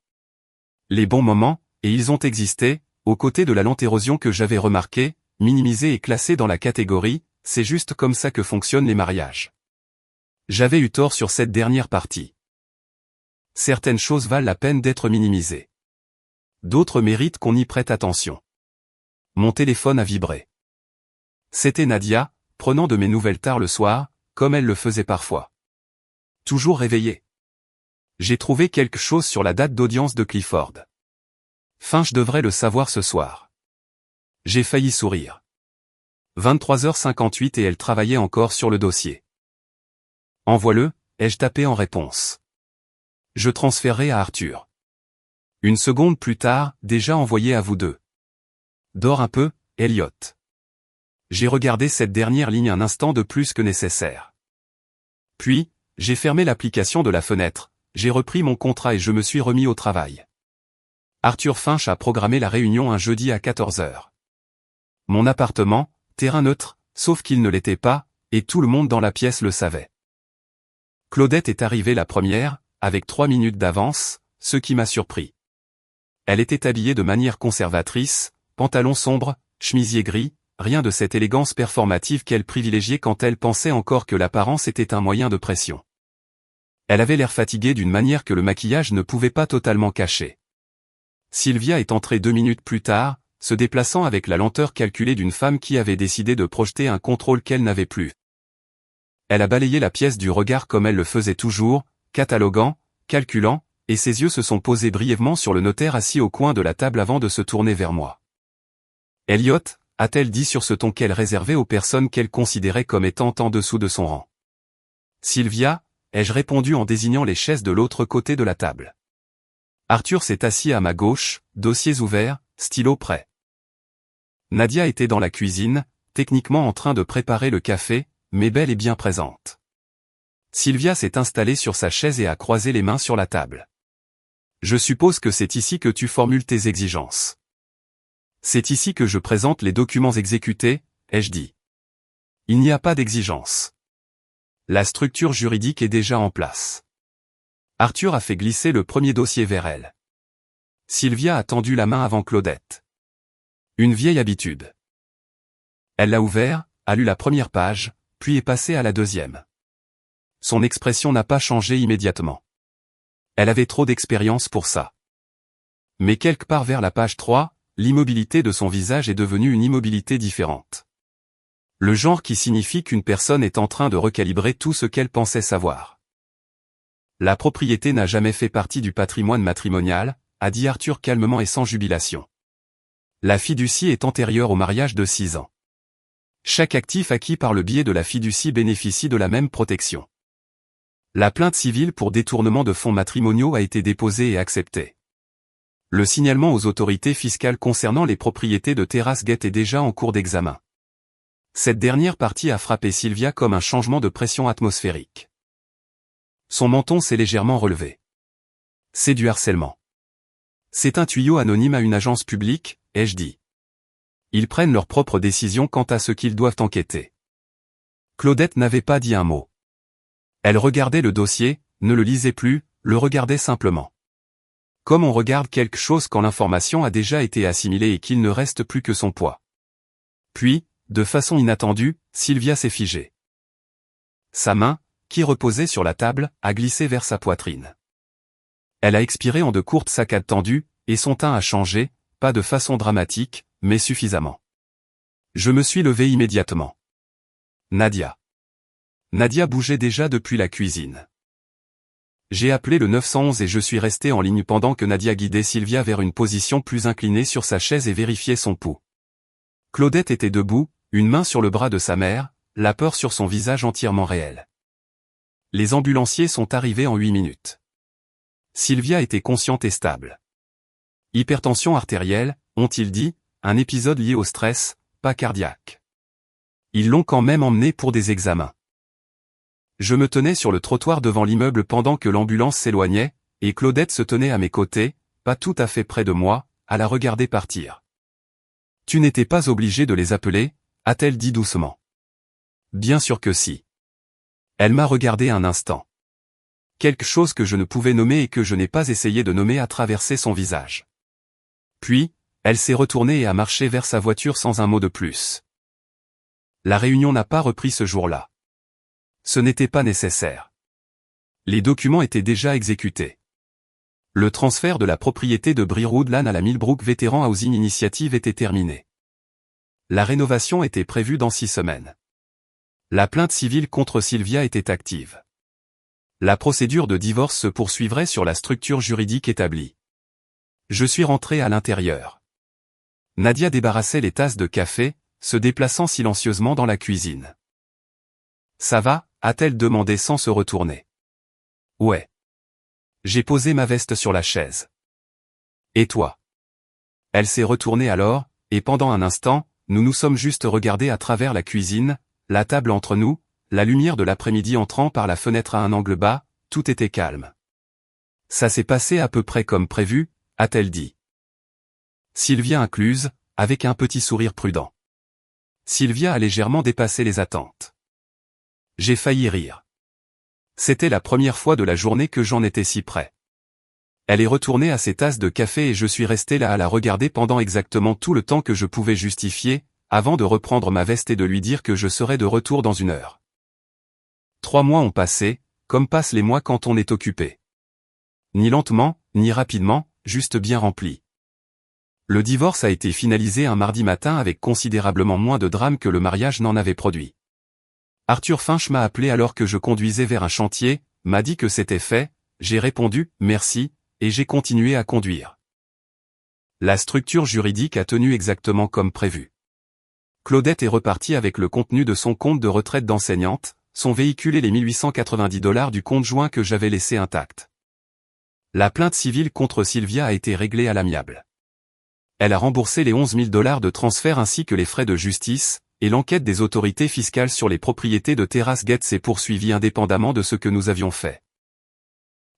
Les bons moments, et ils ont existé, aux côtés de la lente érosion que j'avais remarquée, minimisée et classée dans la catégorie, c'est juste comme ça que fonctionnent les mariages. J'avais eu tort sur cette dernière partie. Certaines choses valent la peine d'être minimisées. D'autres méritent qu'on y prête attention. Mon téléphone a vibré. C'était Nadia, prenant de mes nouvelles tard le soir, comme elle le faisait parfois. Toujours réveillée. J'ai trouvé quelque chose sur la date d'audience de Clifford. Je devrais le savoir ce soir. J'ai failli sourire. 23h58 et elle travaillait encore sur le dossier. Envoie-le, ai-je tapé en réponse. Je transférerai à Arthur. Une seconde plus tard, déjà envoyé à vous deux. Dors un peu, Elliot. J'ai regardé cette dernière ligne un instant de plus que nécessaire. Puis, j'ai fermé l'application de la fenêtre, j'ai repris mon contrat et je me suis remis au travail. Arthur Finch a programmé la réunion un jeudi à 14h. Mon appartement, terrain neutre, sauf qu'il ne l'était pas, et tout le monde dans la pièce le savait. Claudette est arrivée la première, avec 3 minutes d'avance, ce qui m'a surpris. Elle était habillée de manière conservatrice, pantalon sombre, chemisier gris, rien de cette élégance performative qu'elle privilégiait quand elle pensait encore que l'apparence était un moyen de pression. Elle avait l'air fatiguée d'une manière que le maquillage ne pouvait pas totalement cacher. Sylvia est entrée 2 minutes plus tard, se déplaçant avec la lenteur calculée d'une femme qui avait décidé de projeter un contrôle qu'elle n'avait plus. Elle a balayé la pièce du regard comme elle le faisait toujours, cataloguant, calculant, et ses yeux se sont posés brièvement sur le notaire assis au coin de la table avant de se tourner vers moi. « Elliot », a-t-elle dit sur ce ton qu'elle réservait aux personnes qu'elle considérait comme étant en dessous de son rang. « Sylvia », ai-je répondu en désignant les chaises de l'autre côté de la table. Arthur s'est assis à ma gauche, dossiers ouverts, stylo prêt. Nadia était dans la cuisine, techniquement en train de préparer le café, mais belle et bien présente. Sylvia s'est installée sur sa chaise et a croisé les mains sur la table. « Je suppose que c'est ici que tu formules tes exigences. » « C'est ici que je présente les documents exécutés, » ai-je dit. « Il n'y a pas d'exigence. La structure juridique est déjà en place. » Arthur a fait glisser le premier dossier vers elle. Sylvia a tendu la main avant Claudette. Une vieille habitude. Elle l'a ouvert, a lu la première page, puis est passée à la deuxième. Son expression n'a pas changé immédiatement. Elle avait trop d'expérience pour ça. Mais quelque part vers la page 3, l'immobilité de son visage est devenue une immobilité différente. Le genre qui signifie qu'une personne est en train de recalibrer tout ce qu'elle pensait savoir. La propriété n'a jamais fait partie du patrimoine matrimonial, a dit Arthur calmement et sans jubilation. La fiducie est antérieure au mariage de 6 ans. Chaque actif acquis par le biais de la fiducie bénéficie de la même protection. La plainte civile pour détournement de fonds matrimoniaux a été déposée et acceptée. Le signalement aux autorités fiscales concernant les propriétés de Terrace Gate est déjà en cours d'examen. Cette dernière partie a frappé Sylvia comme un changement de pression atmosphérique. Son menton s'est légèrement relevé. C'est du harcèlement. C'est un tuyau anonyme à une agence publique, ai-je dit. Ils prennent leurs propres décisions quant à ce qu'ils doivent enquêter. Claudette n'avait pas dit un mot. Elle regardait le dossier, ne le lisait plus, le regardait simplement. Comme on regarde quelque chose quand l'information a déjà été assimilée et qu'il ne reste plus que son poids. Puis, de façon inattendue, Sylvia s'est figée. Sa main, qui reposait sur la table, a glissé vers sa poitrine. Elle a expiré en de courtes saccades tendues, et son teint a changé, pas de façon dramatique, mais suffisamment. Je me suis levé immédiatement. Nadia. Nadia bougeait déjà depuis la cuisine. J'ai appelé le 911 et je suis resté en ligne pendant que Nadia guidait Sylvia vers une position plus inclinée sur sa chaise et vérifiait son pouls. Claudette était debout, une main sur le bras de sa mère, la peur sur son visage entièrement réel. Les ambulanciers sont arrivés en 8 minutes. Sylvia était consciente et stable. Hypertension artérielle, ont-ils dit, un épisode lié au stress, pas cardiaque. Ils l'ont quand même emmenée pour des examens. Je me tenais sur le trottoir devant l'immeuble pendant que l'ambulance s'éloignait, et Claudette se tenait à mes côtés, pas tout à fait près de moi, à la regarder partir. « Tu n'étais pas obligé de les appeler » a-t-elle dit doucement. « Bien sûr que si. » Elle m'a regardé un instant. Quelque chose que je ne pouvais nommer et que je n'ai pas essayé de nommer a traversé son visage. Puis, elle s'est retournée et a marché vers sa voiture sans un mot de plus. La réunion n'a pas repris ce jour-là. Ce n'était pas nécessaire. Les documents étaient déjà exécutés. Le transfert de la propriété de Breewoodland à la Millbrook Veteran Housing Initiative était terminé. La rénovation était prévue dans 6 semaines. La plainte civile contre Sylvia était active. La procédure de divorce se poursuivrait sur la structure juridique établie. Je suis rentré à l'intérieur. Nadia débarrassait les tasses de café, se déplaçant silencieusement dans la cuisine. « Ça va ?» a-t-elle demandé sans se retourner. « Ouais. » J'ai posé ma veste sur la chaise. « Et toi ?» Elle s'est retournée alors, et pendant un instant, nous nous sommes juste regardés à travers la cuisine, la table entre nous, la lumière de l'après-midi entrant par la fenêtre à un angle bas, tout était calme. « Ça s'est passé à peu près comme prévu ?» a-t-elle dit. Sylvia incluse, avec un petit sourire prudent. Sylvia a légèrement dépassé les attentes. J'ai failli rire. C'était la première fois de la journée que j'en étais si près. Elle est retournée à ses tasses de café et je suis resté là à la regarder pendant exactement tout le temps que je pouvais justifier, avant de reprendre ma veste et de lui dire que je serais de retour dans 1 heure. 3 mois ont passé, comme passent les mois quand on est occupé. Ni lentement, ni rapidement, juste bien rempli. Le divorce a été finalisé un mardi matin avec considérablement moins de drame que le mariage n'en avait produit. Arthur Finch m'a appelé alors que je conduisais vers un chantier, m'a dit que c'était fait, j'ai répondu « merci », et j'ai continué à conduire. La structure juridique a tenu exactement comme prévu. Claudette est repartie avec le contenu de son compte de retraite d'enseignante, son véhicule et les $1890 du compte joint que j'avais laissé intact. La plainte civile contre Sylvia a été réglée à l'amiable. Elle a remboursé les $11 000 de transfert ainsi que les frais de justice, et l'enquête des autorités fiscales sur les propriétés de Terrace Gate s'est poursuivie indépendamment de ce que nous avions fait.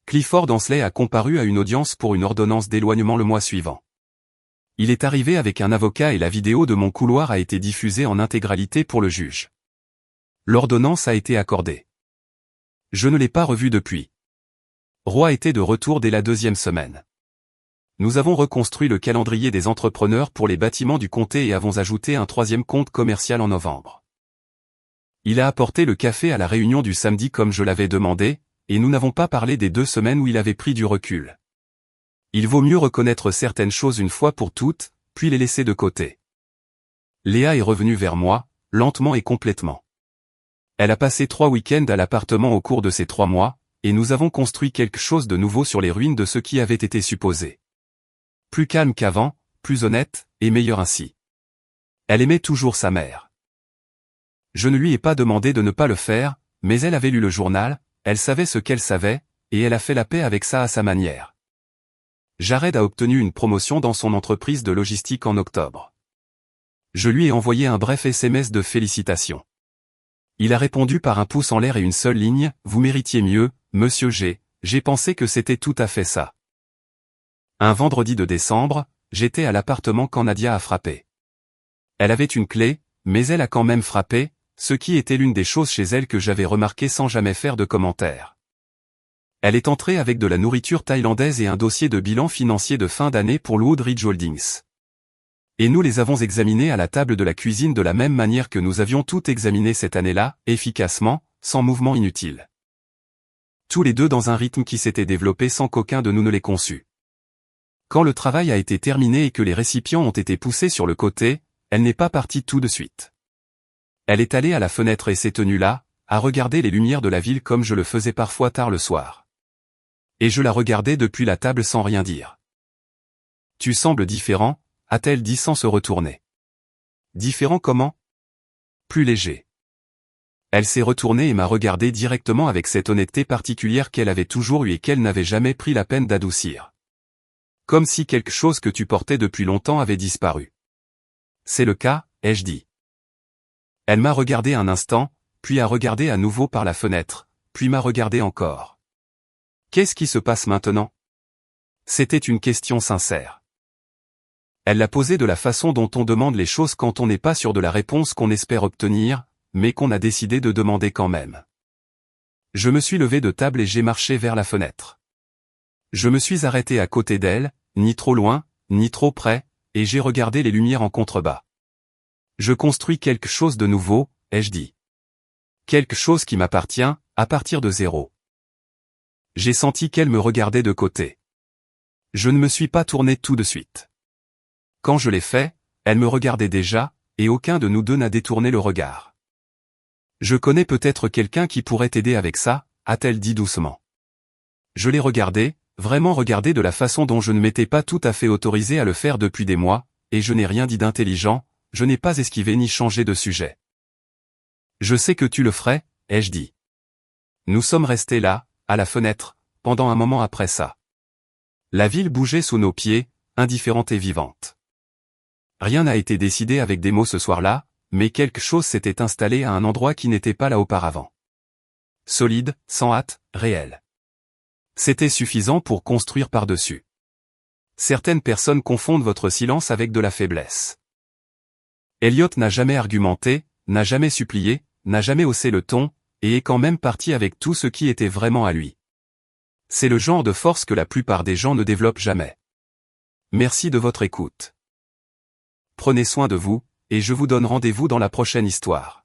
Clifford Ansley a comparu à une audience pour une ordonnance d'éloignement le mois suivant. Il est arrivé avec un avocat et la vidéo de mon couloir a été diffusée en intégralité pour le juge. L'ordonnance a été accordée. Je ne l'ai pas revue depuis. Roy était de retour dès la 2e semaine. Nous avons reconstruit le calendrier des entrepreneurs pour les bâtiments du comté et avons ajouté un 3e compte commercial en novembre. Il a apporté le café à la réunion du samedi comme je l'avais demandé, et nous n'avons pas parlé des 2 semaines où il avait pris du recul. Il vaut mieux reconnaître certaines choses une fois pour toutes, puis les laisser de côté. Léa est revenue vers moi, lentement et complètement. Elle a passé 3 week-ends à l'appartement au cours de ces 3 mois, et nous avons construit quelque chose de nouveau sur les ruines de ce qui avait été supposé. Plus calme qu'avant, plus honnête, et meilleur ainsi. Elle aimait toujours sa mère. Je ne lui ai pas demandé de ne pas le faire, mais elle avait lu le journal, elle savait ce qu'elle savait, et elle a fait la paix avec ça à sa manière. Jared a obtenu une promotion dans son entreprise de logistique en octobre. Je lui ai envoyé un bref SMS de félicitations. Il a répondu par un pouce en l'air et une seule ligne, « Vous méritiez mieux, monsieur G. » J'ai pensé que c'était tout à fait ça. Un vendredi de décembre, j'étais à l'appartement quand Nadia a frappé. Elle avait une clé, mais elle a quand même frappé, ce qui était l'une des choses chez elle que j'avais remarqué sans jamais faire de commentaires. Elle est entrée avec de la nourriture thaïlandaise et un dossier de bilan financier de fin d'année pour Woodridge Holdings. Et nous les avons examinés à la table de la cuisine de la même manière que nous avions tout examiné cette année-là, efficacement, sans mouvement inutile. Tous les deux dans un rythme qui s'était développé sans qu'aucun de nous ne l'ait conçu. Quand le travail a été terminé et que les récipients ont été poussés sur le côté, elle n'est pas partie tout de suite. Elle est allée à la fenêtre et s'est tenue là, à regarder les lumières de la ville comme je le faisais parfois tard le soir. Et je la regardais depuis la table sans rien dire. « Tu sembles différent », a-t-elle dit sans se retourner. « Différent comment ?»« Plus léger. » Elle s'est retournée et m'a regardé directement avec cette honnêteté particulière qu'elle avait toujours eue et qu'elle n'avait jamais pris la peine d'adoucir. Comme si quelque chose que tu portais depuis longtemps avait disparu. « C'est le cas, ai-je dit. » Elle m'a regardé un instant, puis a regardé à nouveau par la fenêtre, puis m'a regardé encore. « Qu'est-ce qui se passe maintenant ?» C'était une question sincère. Elle l'a posée de la façon dont on demande les choses quand on n'est pas sûr de la réponse qu'on espère obtenir, mais qu'on a décidé de demander quand même. Je me suis levé de table et j'ai marché vers la fenêtre. Je me suis arrêté à côté d'elle, ni trop loin, ni trop près, et j'ai regardé les lumières en contrebas. Je construis quelque chose de nouveau, ai-je dit. Quelque chose qui m'appartient, à partir de zéro. J'ai senti qu'elle me regardait de côté. Je ne me suis pas tourné tout de suite. Quand je l'ai fait, elle me regardait déjà, et aucun de nous deux n'a détourné le regard. Je connais peut-être quelqu'un qui pourrait t'aider avec ça, a-t-elle dit doucement. Je l'ai regardé, vraiment regardé de la façon dont je ne m'étais pas tout à fait autorisé à le faire depuis des mois, et je n'ai rien dit d'intelligent, je n'ai pas esquivé ni changé de sujet. Je sais que tu le ferais, ai-je dit. Nous sommes restés là, à la fenêtre, pendant un moment après ça. La ville bougeait sous nos pieds, indifférente et vivante. Rien n'a été décidé avec des mots ce soir-là, mais quelque chose s'était installé à un endroit qui n'était pas là auparavant. Solide, sans hâte, réel. C'était suffisant pour construire par-dessus. Certaines personnes confondent votre silence avec de la faiblesse. Elliot n'a jamais argumenté, n'a jamais supplié, n'a jamais haussé le ton, et est quand même parti avec tout ce qui était vraiment à lui. C'est le genre de force que la plupart des gens ne développent jamais. Merci de votre écoute. Prenez soin de vous, et je vous donne rendez-vous dans la prochaine histoire.